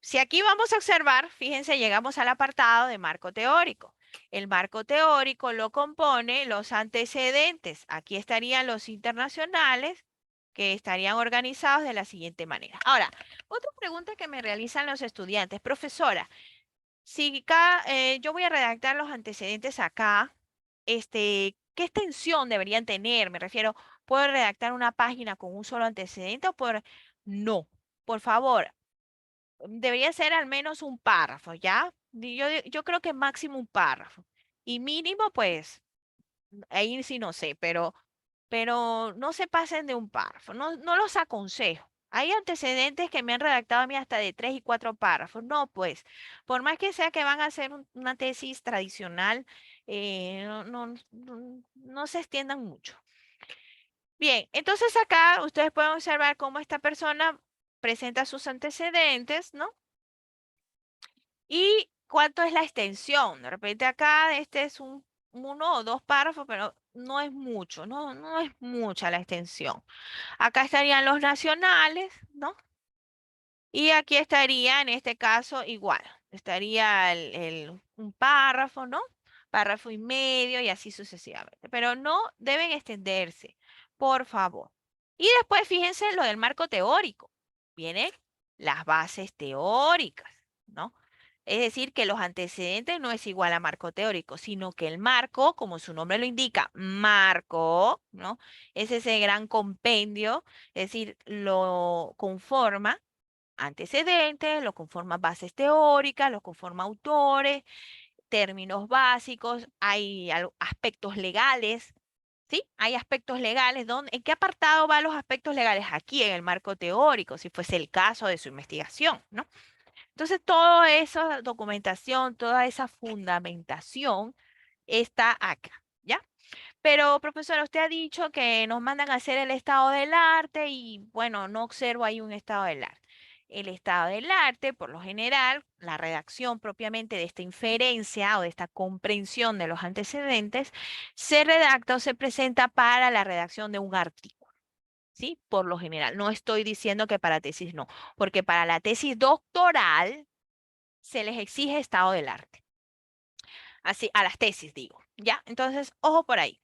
si aquí vamos a observar, fíjense, llegamos al apartado de marco teórico. El marco teórico lo compone los antecedentes. Aquí estarían los internacionales que estarían organizados de la siguiente manera. Ahora, otra pregunta que me realizan los estudiantes, profesora, si yo voy a redactar los antecedentes acá, ¿qué extensión deberían tener? Me refiero, ¿puedo redactar una página con un solo antecedente o por... No, por favor, debería ser al menos un párrafo, ¿ya? Yo creo que máximo un párrafo. Y mínimo, pues, ahí sí no sé, pero no se pasen de un párrafo, no los aconsejo. Hay antecedentes que me han redactado a mí hasta de 3 y 4 párrafos. No, pues, por más que sea que van a hacer una tesis tradicional, no se extiendan mucho. Bien, entonces acá ustedes pueden observar cómo esta persona presenta sus antecedentes, ¿no? Y cuánto es la extensión. De repente acá este es un uno o dos párrafos, pero no es mucho, no es mucha la extensión. Acá estarían los nacionales, ¿no? Y aquí estaría, en este caso, igual. Estaría un párrafo, ¿no? Párrafo y medio y así sucesivamente. Pero no deben extenderse, por favor. Y después fíjense lo del marco teórico. Vienen las bases teóricas, ¿no? Es decir, que los antecedentes no es igual a marco teórico, sino que el marco, como su nombre lo indica, marco, ¿no? Es ese gran compendio, es decir, lo conforma antecedentes, lo conforma bases teóricas, lo conforma autores, términos básicos, hay aspectos legales, ¿sí? Hay aspectos legales. ¿En qué apartado van los aspectos legales? Aquí en el marco teórico, si fuese el caso de su investigación, ¿no? Entonces, toda esa documentación, toda esa fundamentación está acá, ¿ya? Pero, profesora, usted ha dicho que nos mandan a hacer el estado del arte y, bueno, no observo ahí un estado del arte. El estado del arte, por lo general, la redacción propiamente de esta inferencia o de esta comprensión de los antecedentes, se redacta o se presenta para la redacción de un artículo, ¿sí? Por lo general. No estoy diciendo que para tesis no, porque para la tesis doctoral se les exige estado del arte. Así, a las tesis digo, ¿ya? Entonces, ojo por ahí.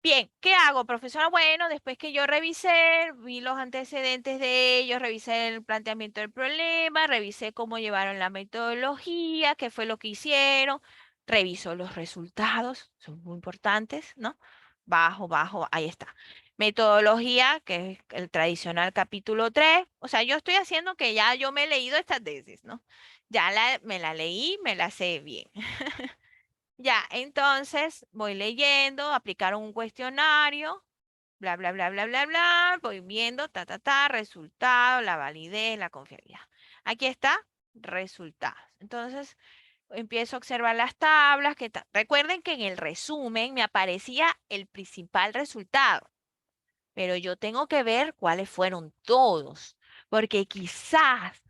Bien, ¿qué hago, profesora? Bueno, después que yo revisé, vi los antecedentes de ellos, revisé el planteamiento del problema, revisé cómo llevaron la metodología, qué fue lo que hicieron, reviso los resultados, son muy importantes, ¿no? Bajo, ahí está. Metodología, que es el tradicional capítulo 3. O sea, yo estoy haciendo que ya yo me he leído esta tesis, ¿no? Me la leí, me la sé bien. Ya, entonces voy leyendo, aplicaron un cuestionario, bla, bla, bla, bla, bla, bla, voy viendo, resultado, la validez, la confiabilidad. Aquí está, resultados. Entonces empiezo a observar las tablas. Recuerden que en el resumen me aparecía el principal resultado, pero yo tengo que ver cuáles fueron todos, porque quizás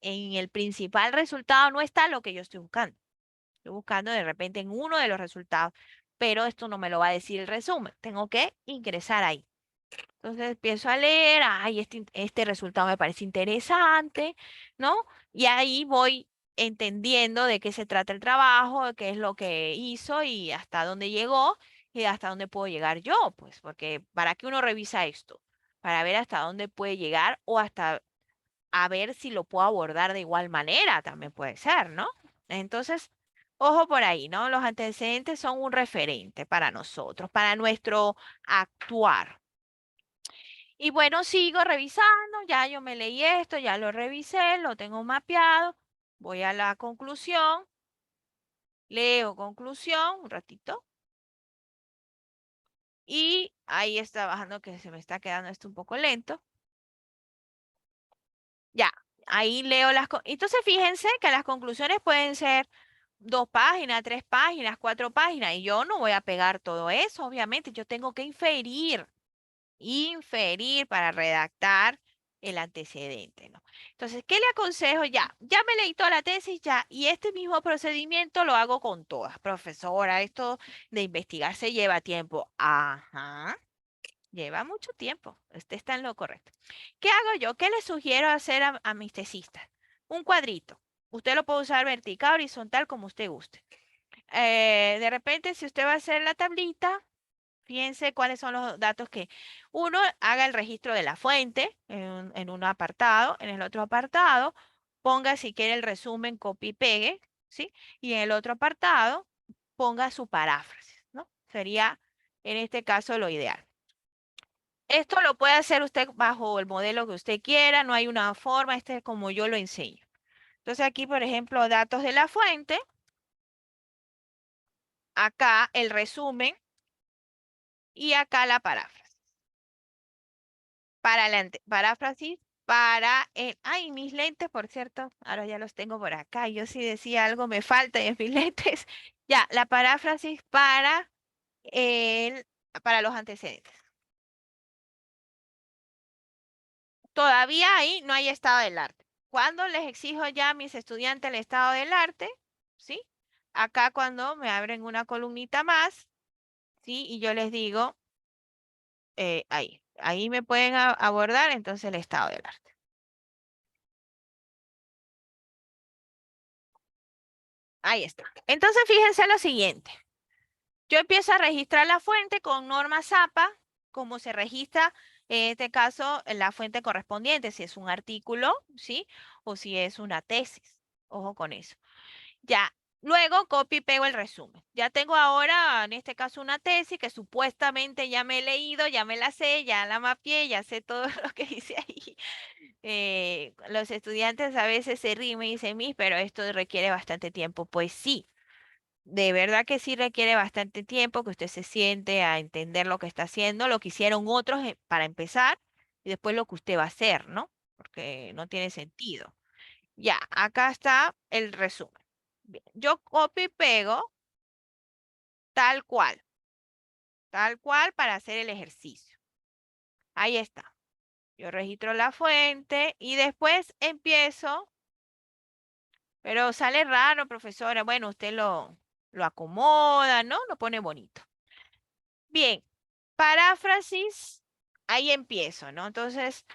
en el principal resultado no está lo que yo estoy buscando. Estoy buscando de repente en uno de los resultados, pero esto no me lo va a decir el resumen. Tengo que ingresar ahí. Entonces empiezo a leer, ay, este resultado me parece interesante, ¿no? Y ahí voy entendiendo de qué se trata el trabajo, de qué es lo que hizo y hasta dónde llegó y hasta dónde puedo llegar yo, pues, porque ¿para qué uno revisa esto? Para ver hasta dónde puede llegar o hasta a ver si lo puedo abordar de igual manera, también puede ser, ¿no? Entonces, ojo por ahí, ¿no? Los antecedentes son un referente para nosotros, para nuestro actuar. Y bueno, sigo revisando, ya yo me leí esto, ya lo revisé, lo tengo mapeado, voy a la conclusión, leo conclusión, un ratito, y ahí está bajando que se me está quedando esto un poco lento. Ya, ahí leo Entonces, fíjense que las conclusiones pueden ser 2 páginas, 3 páginas, 4 páginas, y yo no voy a pegar todo eso, obviamente, yo tengo que inferir para redactar el antecedente, ¿no? Entonces, ¿qué le aconsejo? Ya me leí toda la tesis, ya, y este mismo procedimiento lo hago con todas. Profesora, esto de investigar se lleva tiempo. Ajá, lleva mucho tiempo. Usted está en lo correcto. ¿Qué hago yo? ¿Qué le sugiero hacer a mis tesistas? Un cuadrito. Usted lo puede usar vertical, horizontal, como usted guste. De repente, si usted va a hacer la tablita, fíjense cuáles son los datos que uno haga el registro de la fuente en un apartado, en el otro apartado, ponga si quiere el resumen, copy y pegue, ¿sí? Y en el otro apartado, ponga su paráfrasis, ¿no? Sería en este caso lo ideal. Esto lo puede hacer usted bajo el modelo que usted quiera, no hay una forma, este es como yo lo enseño. Entonces aquí, por ejemplo, datos de la fuente, acá el resumen y acá la paráfrasis. Para la paráfrasis, para el... Ay, mis lentes, por cierto, ahora ya los tengo por acá. Yo sí decía algo me falta y en mis lentes. Ya, la paráfrasis el, para los antecedentes. Todavía ahí no hay estado del arte. Cuando les exijo ya a mis estudiantes el estado del arte, ¿sí? acá cuando me abren una columnita más, ¿sí? Y yo les digo, ahí me pueden abordar entonces el estado del arte. Ahí está. Entonces fíjense lo siguiente. Yo empiezo a registrar la fuente con norma ZAPA, como se registra en este caso la fuente correspondiente, si es un artículo, ¿sí? O si es una tesis. Ojo con eso. Ya, luego copio y pego el resumen. Ya tengo ahora, en este caso, una tesis que supuestamente ya me he leído, ya me la sé, ya la mapeé, ya sé todo lo que dice ahí. Los estudiantes a veces se ríen y me dicen, Miss, pero esto requiere bastante tiempo. Pues sí, de verdad que sí requiere bastante tiempo que usted se siente a entender lo que está haciendo, lo que hicieron otros para empezar, y después lo que usted va a hacer, ¿no? Porque no tiene sentido. Ya, acá está el resumen. Bien, yo copio y pego tal cual para hacer el ejercicio. Ahí está. Yo registro la fuente y después empiezo, pero sale raro, profesora. Bueno, usted lo acomoda, ¿no? Lo pone bonito. Bien, paráfrasis, ahí empiezo, ¿no? Entonces,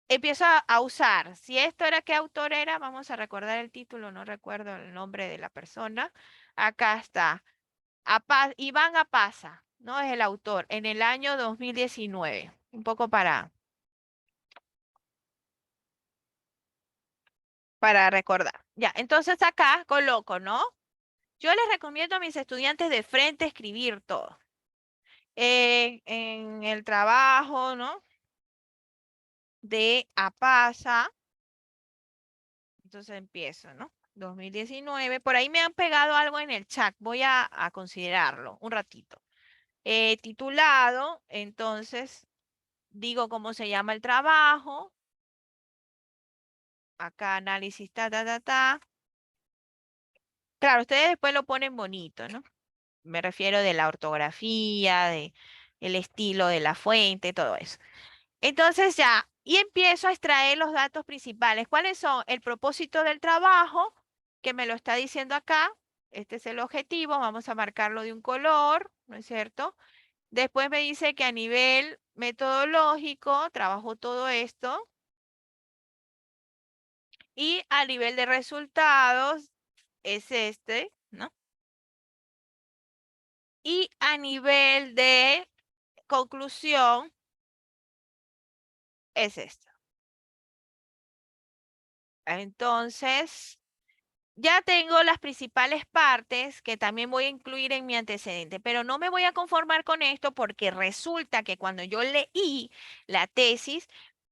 empiezo a usar. Si esto era, ¿qué autor era? Vamos a recordar el título, no recuerdo el nombre de la persona. Acá está. Iván Apaza, ¿no? Es el autor, en el año 2019. Un poco para recordar. Ya, entonces acá coloco, ¿no? Yo les recomiendo a mis estudiantes de frente escribir todo. En el trabajo, ¿no? De Apaza, entonces empiezo, ¿no? 2019. Por ahí me han pegado algo en el chat. Voy a considerarlo un ratito. Titulado, entonces digo cómo se llama el trabajo. Acá análisis, ta, ta, ta, ta. Claro, ustedes después lo ponen bonito, ¿no? Me refiero de la ortografía, de el estilo de la fuente, todo eso. Entonces ya, y empiezo a extraer los datos principales. ¿Cuáles son? El propósito del trabajo, que me lo está diciendo acá. Este es el objetivo, vamos a marcarlo de un color, ¿no es cierto? Después me dice que a nivel metodológico trabajo todo esto y a nivel de resultados es este, ¿no? Y a nivel de conclusión es esto. Entonces, ya tengo las principales partes que también voy a incluir en mi antecedente, pero no me voy a conformar con esto porque resulta que cuando yo leí la tesis,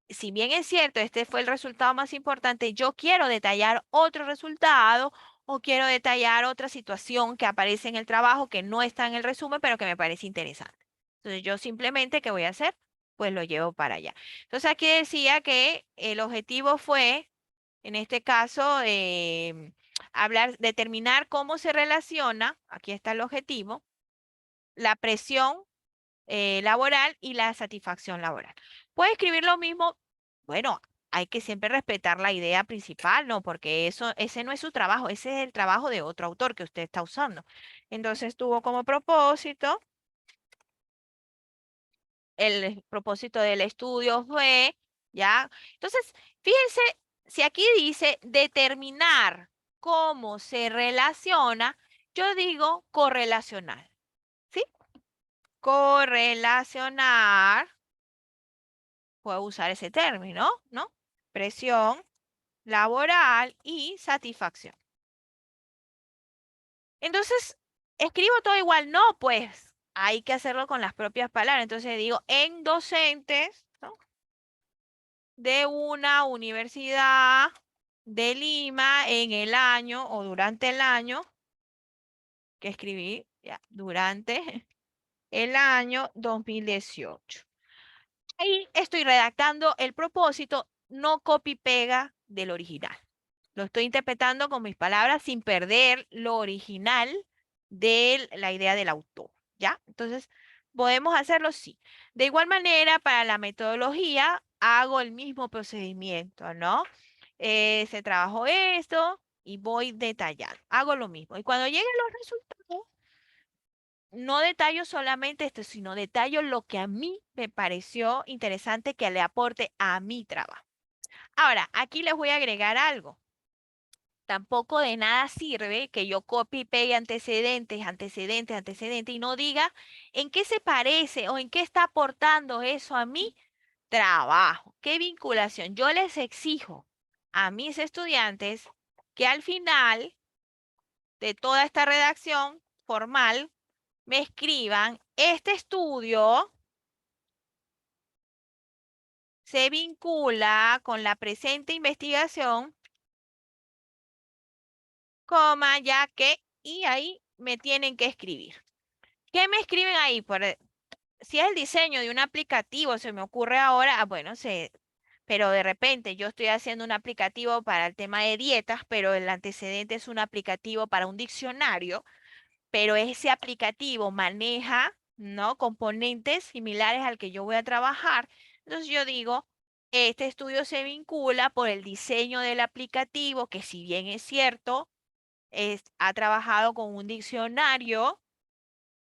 si bien es cierto, este fue el resultado más importante, yo quiero detallar otro resultado o quiero detallar otra situación que aparece en el trabajo que no está en el resumen, pero que me parece interesante. Entonces yo simplemente, ¿qué voy a hacer? Pues lo llevo para allá. Entonces aquí decía que el objetivo fue, en este caso, determinar cómo se relaciona, aquí está el objetivo, la presión laboral y la satisfacción laboral. Puede escribir lo mismo, bueno, hay que siempre respetar la idea principal, ¿no? Porque ese no es su trabajo, ese es el trabajo de otro autor que usted está usando. Entonces tuvo como propósito, el propósito del estudio fue, ¿ya? Entonces, fíjense, si aquí dice determinar cómo se relaciona, yo digo correlacional, ¿sí? Correlacionar, puedo usar ese término, ¿no? Presión laboral y satisfacción. Entonces, escribo todo igual, no, pues hay que hacerlo con las propias palabras. Entonces digo, en docentes, ¿no? De una universidad de Lima en el año o durante el año que escribí, ya, durante el año 2018. Ahí estoy redactando el propósito, no copy-pega del original. Lo estoy interpretando con mis palabras sin perder lo original de la idea del autor, ¿ya? Entonces, podemos hacerlo sí. De igual manera, para la metodología, hago el mismo procedimiento, ¿no? Se trabajó esto, y voy detallando. Hago lo mismo. Y cuando lleguen los resultados, no detallo solamente esto, sino detallo lo que a mí me pareció interesante que le aporte a mi trabajo. Ahora, aquí les voy a agregar algo. Tampoco de nada sirve que yo copie y pegue antecedentes, antecedentes, antecedentes y no diga en qué se parece o en qué está aportando eso a mi trabajo. ¿Qué vinculación? Yo les exijo a mis estudiantes que al final de toda esta redacción formal me escriban, este estudio se vincula con la presente investigación, coma, ya que, y ahí me tienen que escribir. ¿Qué me escriben ahí? Si es el diseño de un aplicativo, se me ocurre ahora, bueno, pero de repente yo estoy haciendo un aplicativo para el tema de dietas, pero el antecedente es un aplicativo para un diccionario, pero ese aplicativo maneja, ¿no? Componentes similares al que yo voy a trabajar. Entonces yo digo, este estudio se vincula por el diseño del aplicativo, que si bien es cierto, ha trabajado con un diccionario,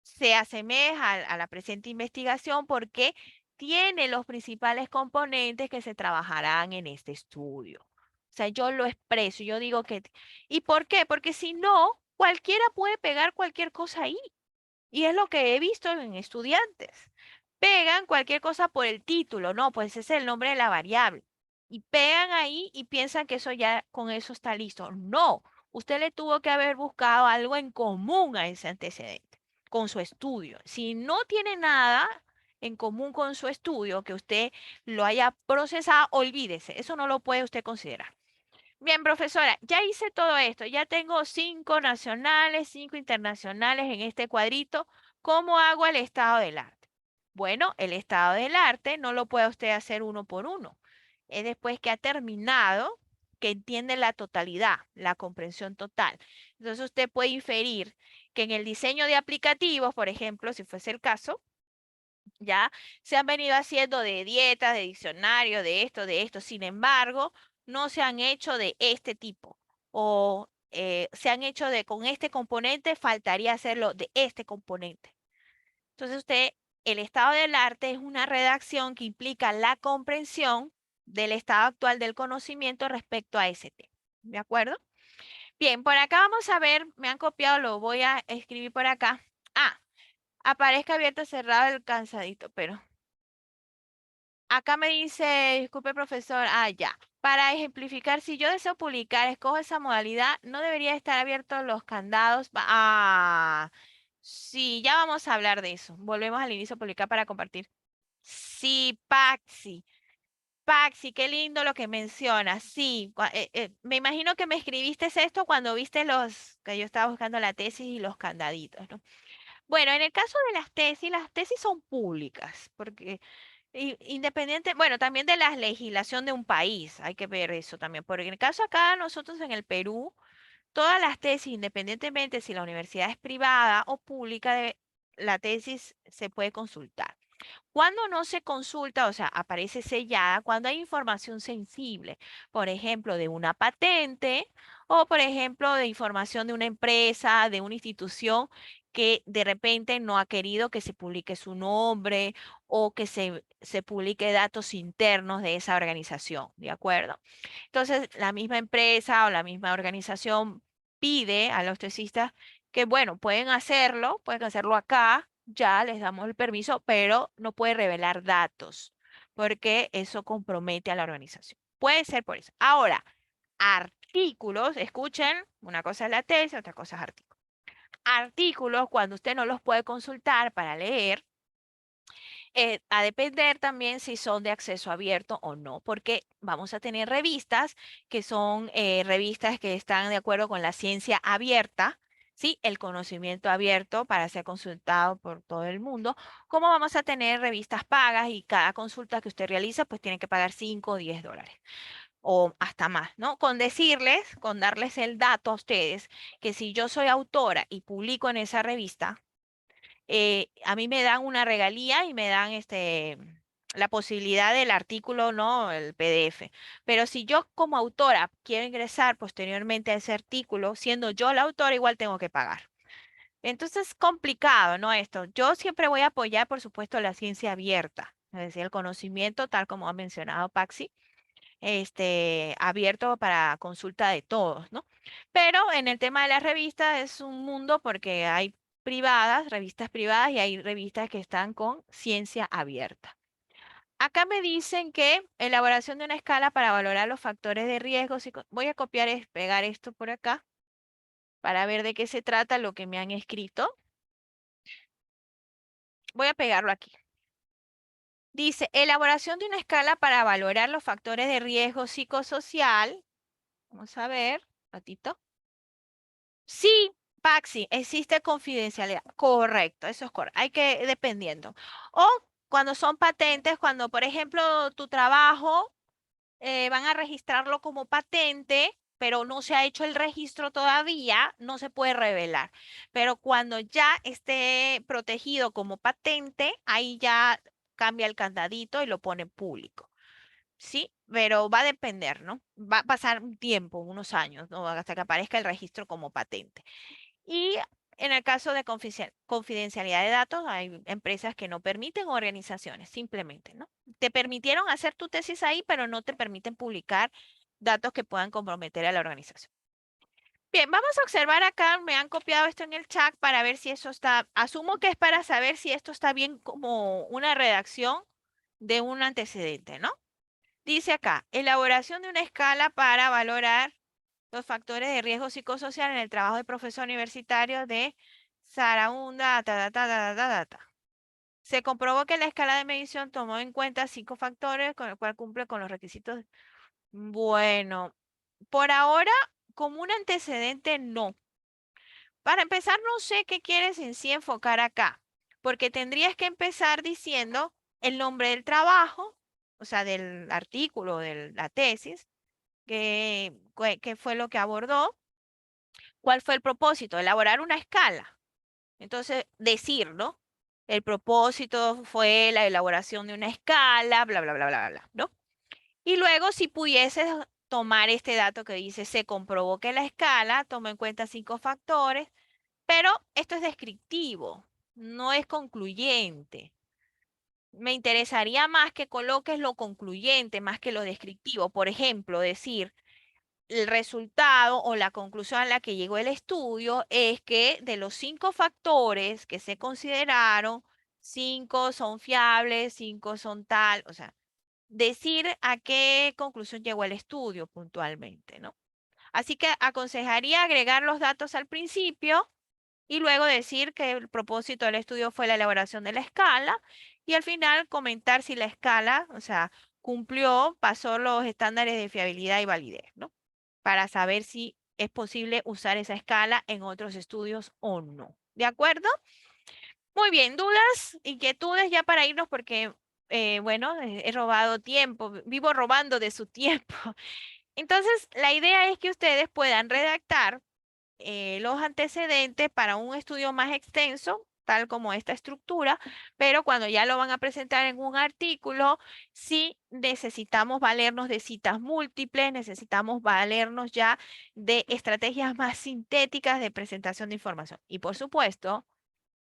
se asemeja a la presente investigación porque tiene los principales componentes que se trabajarán en este estudio. O sea, yo lo expreso, yo digo que... ¿Y por qué? Porque si no, cualquiera puede pegar cualquier cosa ahí. Y es lo que he visto en estudiantes. Pegan cualquier cosa por el título, no, pues ese es el nombre de la variable. Y pegan ahí y piensan que eso ya con eso está listo. No, usted le tuvo que haber buscado algo en común a ese antecedente, con su estudio. Si no tiene nada en común con su estudio, que usted lo haya procesado, olvídese, eso no lo puede usted considerar. Bien, profesora, ya hice todo esto, ya tengo 5 nacionales, 5 internacionales en este cuadrito. ¿Cómo hago el estado del arte? Bueno, el estado del arte no lo puede usted hacer uno por uno. Es después que ha terminado, que entiende la totalidad, la comprensión total. Entonces usted puede inferir que en el diseño de aplicativos, por ejemplo, si fuese el caso, ya se han venido haciendo de dietas, de diccionario, de esto, de esto. Sin embargo, no se han hecho de este tipo. O se han hecho de con este componente, faltaría hacerlo de este componente. Entonces usted, el estado del arte es una redacción que implica la comprensión del estado actual del conocimiento respecto a ese tema. ¿De acuerdo? Bien, por acá vamos a ver, me han copiado, lo voy a escribir por acá. Ah, aparezca abierto, cerrado el cansadito, pero acá me dice, disculpe profesor, ya. Para ejemplificar, si yo deseo publicar, escojo esa modalidad, no debería estar abiertos los candados. Sí, ya vamos a hablar de eso. Volvemos al inicio, publicar para compartir. Sí, Paxi. Paxi, qué lindo lo que mencionas. Sí, me imagino que me escribiste esto cuando viste que yo estaba buscando la tesis y los candaditos, ¿no? Bueno, en el caso de las tesis son públicas, porque independiente, bueno, también de la legislación de un país, hay que ver eso también, porque en el caso acá nosotros en el Perú, todas las tesis, independientemente si la universidad es privada o pública, la tesis se puede consultar. Cuando no se consulta, o sea, aparece sellada cuando hay información sensible, por ejemplo, de una patente o, por ejemplo, de información de una empresa, de una institución que de repente no ha querido que se publique su nombre o que se publique datos internos de esa organización, ¿de acuerdo? Entonces, la misma empresa o la misma organización pide a los tesistas que, bueno, pueden hacerlo acá, ya les damos el permiso, pero no puede revelar datos, porque eso compromete a la organización. Puede ser por eso. Ahora, artículos, escuchen, una cosa es la tesis, otra cosa es artículos. Artículos, cuando usted no los puede consultar para leer, a depender también si son de acceso abierto o no, porque vamos a tener revistas que son revistas que están de acuerdo con la ciencia abierta, ¿sí? El conocimiento abierto para ser consultado por todo el mundo, como vamos a tener revistas pagas y cada consulta que usted realiza, pues tiene que pagar 5 o 10 dólares o hasta más, ¿no? Con darles el dato a ustedes, que si yo soy autora y publico en esa revista, a mí me dan una regalía y me dan la posibilidad del artículo, ¿no? El PDF. Pero si yo como autora quiero ingresar posteriormente a ese artículo, siendo yo la autora, igual tengo que pagar. Entonces es complicado, ¿no? Esto. Yo siempre voy a apoyar, por supuesto, la ciencia abierta, es decir, el conocimiento, tal como ha mencionado Paxi, abierto para consulta de todos, ¿no? Pero en el tema de las revistas es un mundo porque hay privadas, revistas privadas y hay revistas que están con ciencia abierta. Acá me dicen que elaboración de una escala para valorar los factores de riesgo. Voy a copiar y pegar esto por acá para ver de qué se trata lo que me han escrito. Voy a pegarlo aquí. Dice, elaboración de una escala para valorar los factores de riesgo psicosocial. Vamos a ver, ratito. Sí, Paxi, existe confidencialidad. Correcto, eso es correcto. Hay que, dependiendo. O cuando son patentes, cuando, por ejemplo, tu trabajo van a registrarlo como patente, pero no se ha hecho el registro todavía, no se puede revelar. Pero cuando ya esté protegido como patente, ahí ya cambia el candadito y lo pone público. Sí, pero va a depender, ¿no? Va a pasar un tiempo, unos años, ¿no? Hasta que aparezca el registro como patente. Y en el caso de confidencialidad de datos, hay empresas que no permiten organizaciones, simplemente, ¿no? Te permitieron hacer tu tesis ahí, pero no te permiten publicar datos que puedan comprometer a la organización. Bien, vamos a observar acá, me han copiado esto en el chat para ver si eso está, asumo que es para saber si esto está bien como una redacción de un antecedente, ¿no? Dice acá, elaboración de una escala para valorar los factores de riesgo psicosocial en el trabajo de profesor universitario de Saraunda, Se comprobó que la escala de medición tomó en cuenta 5 factores con el cual cumple con los requisitos. Bueno, por ahora, como un antecedente, no. Para empezar, no sé qué quieres en sí enfocar acá, porque tendrías que empezar diciendo el nombre del trabajo, o sea, del artículo, de la tesis, qué fue lo que abordó. ¿Cuál fue el propósito? Elaborar una escala. Entonces, decir, ¿no? El propósito fue la elaboración de una escala, bla, bla, bla, bla, bla, ¿no? Y luego, si pudieses tomar este dato que dice, se comprobó que la escala tomó en cuenta 5 factores, pero esto es descriptivo, no es concluyente. Me interesaría más que coloques lo concluyente más que lo descriptivo. Por ejemplo, decir, el resultado o la conclusión a la que llegó el estudio es que de los 5 factores que se consideraron, 5 son fiables, 5 son tal, o sea, decir a qué conclusión llegó el estudio puntualmente, ¿no? Así que aconsejaría agregar los datos al principio y luego decir que el propósito del estudio fue la elaboración de la escala y al final comentar si la escala, o sea, cumplió, pasó los estándares de fiabilidad y validez, ¿no? Para saber si es posible usar esa escala en otros estudios o no. ¿De acuerdo? Muy bien, dudas, inquietudes ya para irnos porque, bueno, he robado tiempo, vivo robando de su tiempo. Entonces, la idea es que ustedes puedan redactar los antecedentes para un estudio más extenso, tal como esta estructura, pero cuando ya lo van a presentar en un artículo, sí necesitamos valernos de citas múltiples, necesitamos valernos ya de estrategias más sintéticas de presentación de información. Y por supuesto,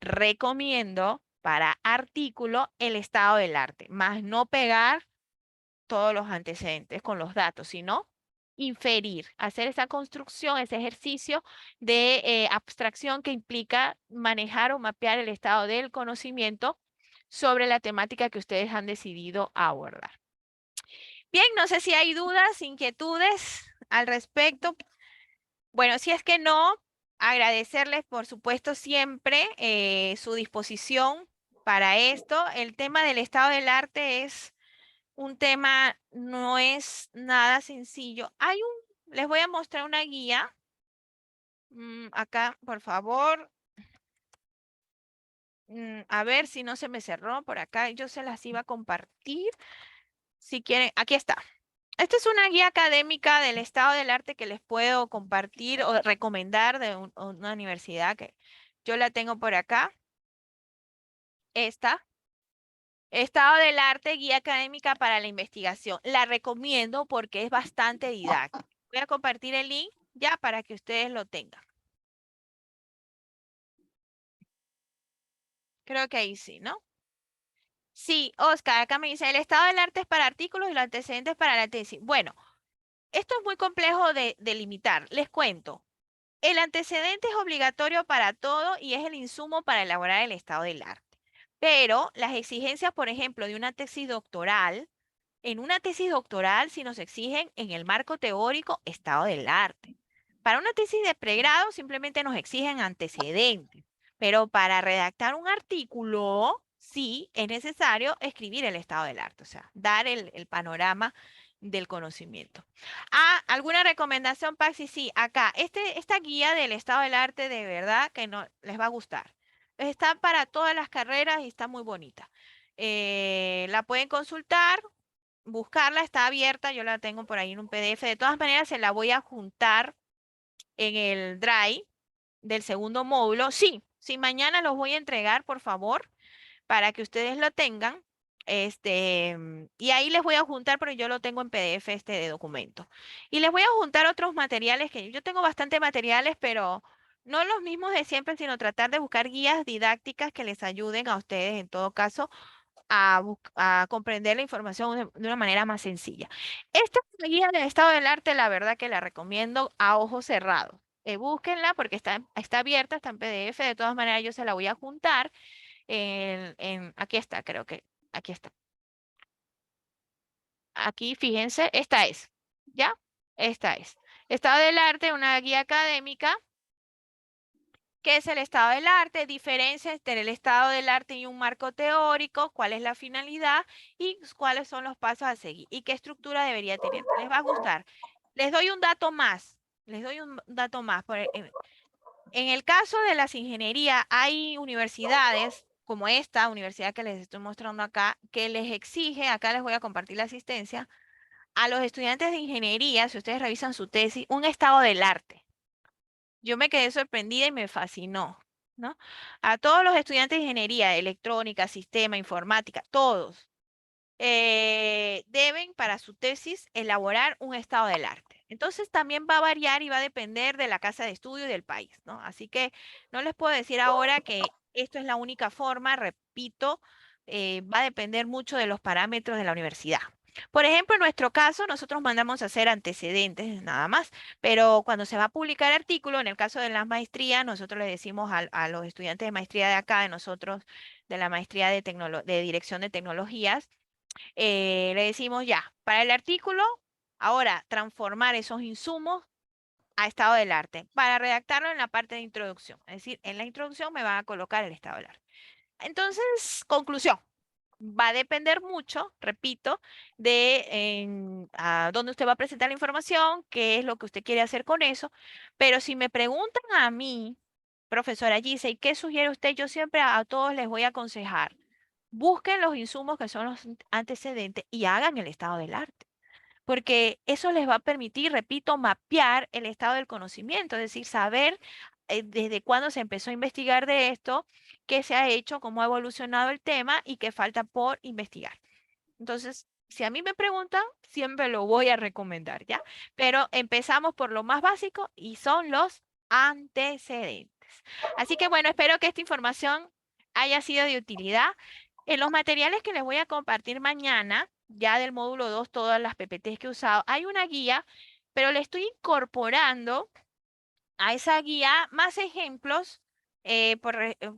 recomiendo para artículo el estado del arte, más no pegar todos los antecedentes con los datos, sino inferir, hacer esa construcción, ese ejercicio de abstracción que implica manejar o mapear el estado del conocimiento sobre la temática que ustedes han decidido abordar. Bien, no sé si hay dudas, inquietudes al respecto. Bueno, si es que no, agradecerles, por supuesto, siempre su disposición para esto. El tema del estado del arte es un tema, no es nada sencillo. Les voy a mostrar una guía. Acá, por favor. A ver si no se me cerró por acá. Yo se las iba a compartir. Si quieren, aquí está. Esta es una guía académica del estado del arte que les puedo compartir o recomendar de una universidad que yo la tengo por acá. Esta. Estado del arte, guía académica para la investigación. La recomiendo porque es bastante didáctica. Voy a compartir el link ya para que ustedes lo tengan. Creo que ahí sí, ¿no? Sí, Oscar, acá me dice, el estado del arte es para artículos y los antecedentes para la tesis. Bueno, esto es muy complejo de delimitar. Les cuento. El antecedente es obligatorio para todo y es el insumo para elaborar el estado del arte. Pero las exigencias, por ejemplo, de una tesis doctoral, en una tesis doctoral sí nos exigen en el marco teórico estado del arte. Para una tesis de pregrado simplemente nos exigen antecedentes, pero para redactar un artículo sí es necesario escribir el estado del arte, o sea, dar el panorama del conocimiento. Ah, ¿alguna recomendación, Paxi? Sí, acá, esta guía del estado del arte de verdad que no les va a gustar. Está para todas las carreras y está muy bonita. La pueden consultar, buscarla, está abierta, yo la tengo por ahí en un PDF. De todas maneras, se la voy a juntar en el Drive del segundo módulo. Sí, sí, mañana los voy a entregar, por favor, para que ustedes lo tengan. Y ahí les voy a juntar, pero yo lo tengo en PDF este de documento. Y les voy a juntar otros materiales que yo tengo bastante materiales, pero no los mismos de siempre, sino tratar de buscar guías didácticas que les ayuden a ustedes en todo caso a comprender la información de una manera más sencilla. Esta guía del estado del arte, la verdad que la recomiendo a ojos cerrados. Búsquenla porque está abierta, está en PDF. De todas maneras, yo se la voy a juntar aquí está, creo que aquí está. Aquí, fíjense, esta es, ¿ya? Esta es. Estado del arte, una guía académica. ¿Qué es el estado del arte? Diferencia entre el estado del arte y un marco teórico, cuál es la finalidad y cuáles son los pasos a seguir y qué estructura debería tener. Les va a gustar. Les doy un dato más. Les doy un dato más. En el caso de las ingenierías, hay universidades como esta universidad que les estoy mostrando acá, que les exige, acá les voy a compartir la asistencia, a los estudiantes de ingeniería, si ustedes revisan su tesis, un estado del arte. Yo me quedé sorprendida y me fascinó, ¿no? A todos los estudiantes de ingeniería, electrónica, sistema, informática, todos deben para su tesis elaborar un estado del arte. Entonces también va a variar y va a depender de la casa de estudio y del país, ¿no? Así que no les puedo decir ahora que esto es la única forma, repito, va a depender mucho de los parámetros de la universidad. Por ejemplo, en nuestro caso, nosotros mandamos a hacer antecedentes nada más, pero cuando se va a publicar artículo, en el caso de las maestrías, nosotros le decimos a los estudiantes de maestría de acá, de nosotros, de la maestría de dirección de tecnologías, le decimos ya, para el artículo, ahora transformar esos insumos a estado del arte, para redactarlo en la parte de introducción. Es decir, en la introducción me van a colocar el estado del arte. Entonces, conclusión. Va a depender mucho, repito, de a dónde usted va a presentar la información, qué es lo que usted quiere hacer con eso. Pero si me preguntan a mí, profesora Gise, ¿y qué sugiere usted? Yo siempre a todos les voy a aconsejar, busquen los insumos que son los antecedentes y hagan el estado del arte, porque eso les va a permitir, repito, mapear el estado del conocimiento, es decir, saber desde cuándo se empezó a investigar de esto, qué se ha hecho, cómo ha evolucionado el tema y qué falta por investigar. Entonces, si a mí me preguntan, siempre lo voy a recomendar, ¿ya? Pero empezamos por lo más básico y son los antecedentes. Así que bueno, espero que esta información haya sido de utilidad. En los materiales que les voy a compartir mañana, ya del módulo 2, todas las PPTs que he usado, hay una guía, pero le estoy incorporando a esa guía más ejemplos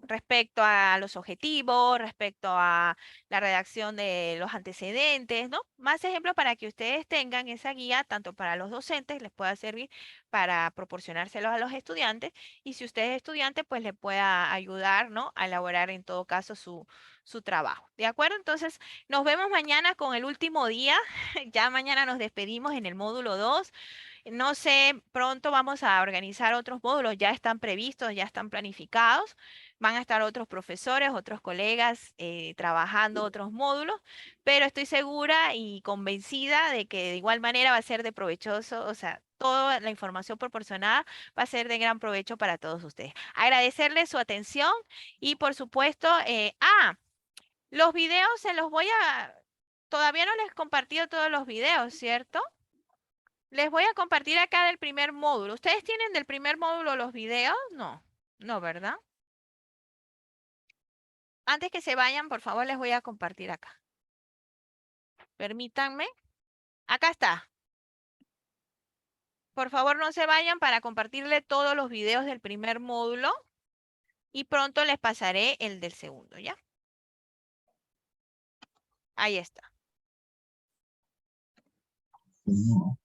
respecto a los objetivos, respecto a la redacción de los antecedentes, ¿no? Más ejemplos para que ustedes tengan esa guía, tanto para los docentes, les pueda servir para proporcionárselos a los estudiantes, y si usted es estudiante, pues le pueda ayudar, ¿no? A elaborar en todo caso su trabajo. ¿De acuerdo? Entonces, nos vemos mañana con el último día. Ya mañana nos despedimos en el módulo 2. No sé, pronto vamos a organizar otros módulos, ya están previstos, ya están planificados. Van a estar otros profesores, otros colegas trabajando otros módulos, pero estoy segura y convencida de que de igual manera va a ser de provechoso, o sea, toda la información proporcionada va a ser de gran provecho para todos ustedes. Agradecerles su atención y por supuesto, Los videos se los voy a... Todavía no les he compartido todos los videos, ¿cierto? Les voy a compartir acá del primer módulo. ¿Ustedes tienen del primer módulo los videos? No, no, ¿verdad? Antes que se vayan, por favor, les voy a compartir acá. Permítanme. Acá está. Por favor, no se vayan para compartirle todos los videos del primer módulo y pronto les pasaré el del segundo, ¿ya? Ahí está. No.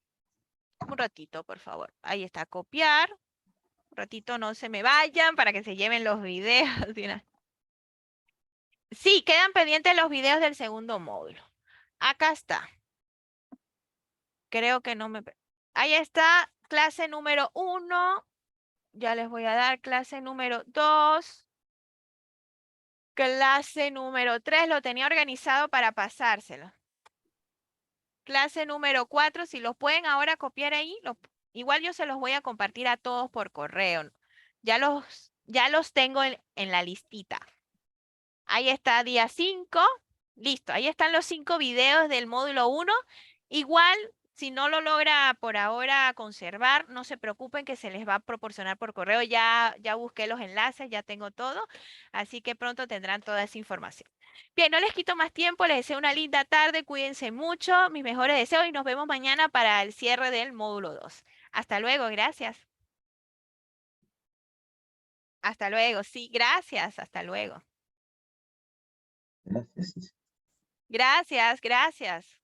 Un ratito, por favor. Ahí está, copiar. Un ratito no se me vayan para que se lleven los videos. Sí, quedan pendientes los videos del segundo módulo. Acá está. Creo que no me... Ahí está, clase número 1. Ya les voy a dar clase número 2. Clase número 3. Lo tenía organizado para pasárselo. Clase número 4. Si los pueden ahora copiar ahí, igual yo se los voy a compartir a todos por correo, ¿no? Ya los tengo en la listita. Ahí está día 5. Listo, ahí están los 5 videos del módulo 1. Igual, si no lo logra por ahora conservar, no se preocupen que se les va a proporcionar por correo. Ya busqué los enlaces, ya tengo todo, así que pronto tendrán toda esa información. Bien, no les quito más tiempo, les deseo una linda tarde, cuídense mucho, mis mejores deseos y nos vemos mañana para el cierre del módulo 2. Hasta luego, gracias. Hasta luego, sí, gracias, hasta luego. Gracias. Gracias, gracias.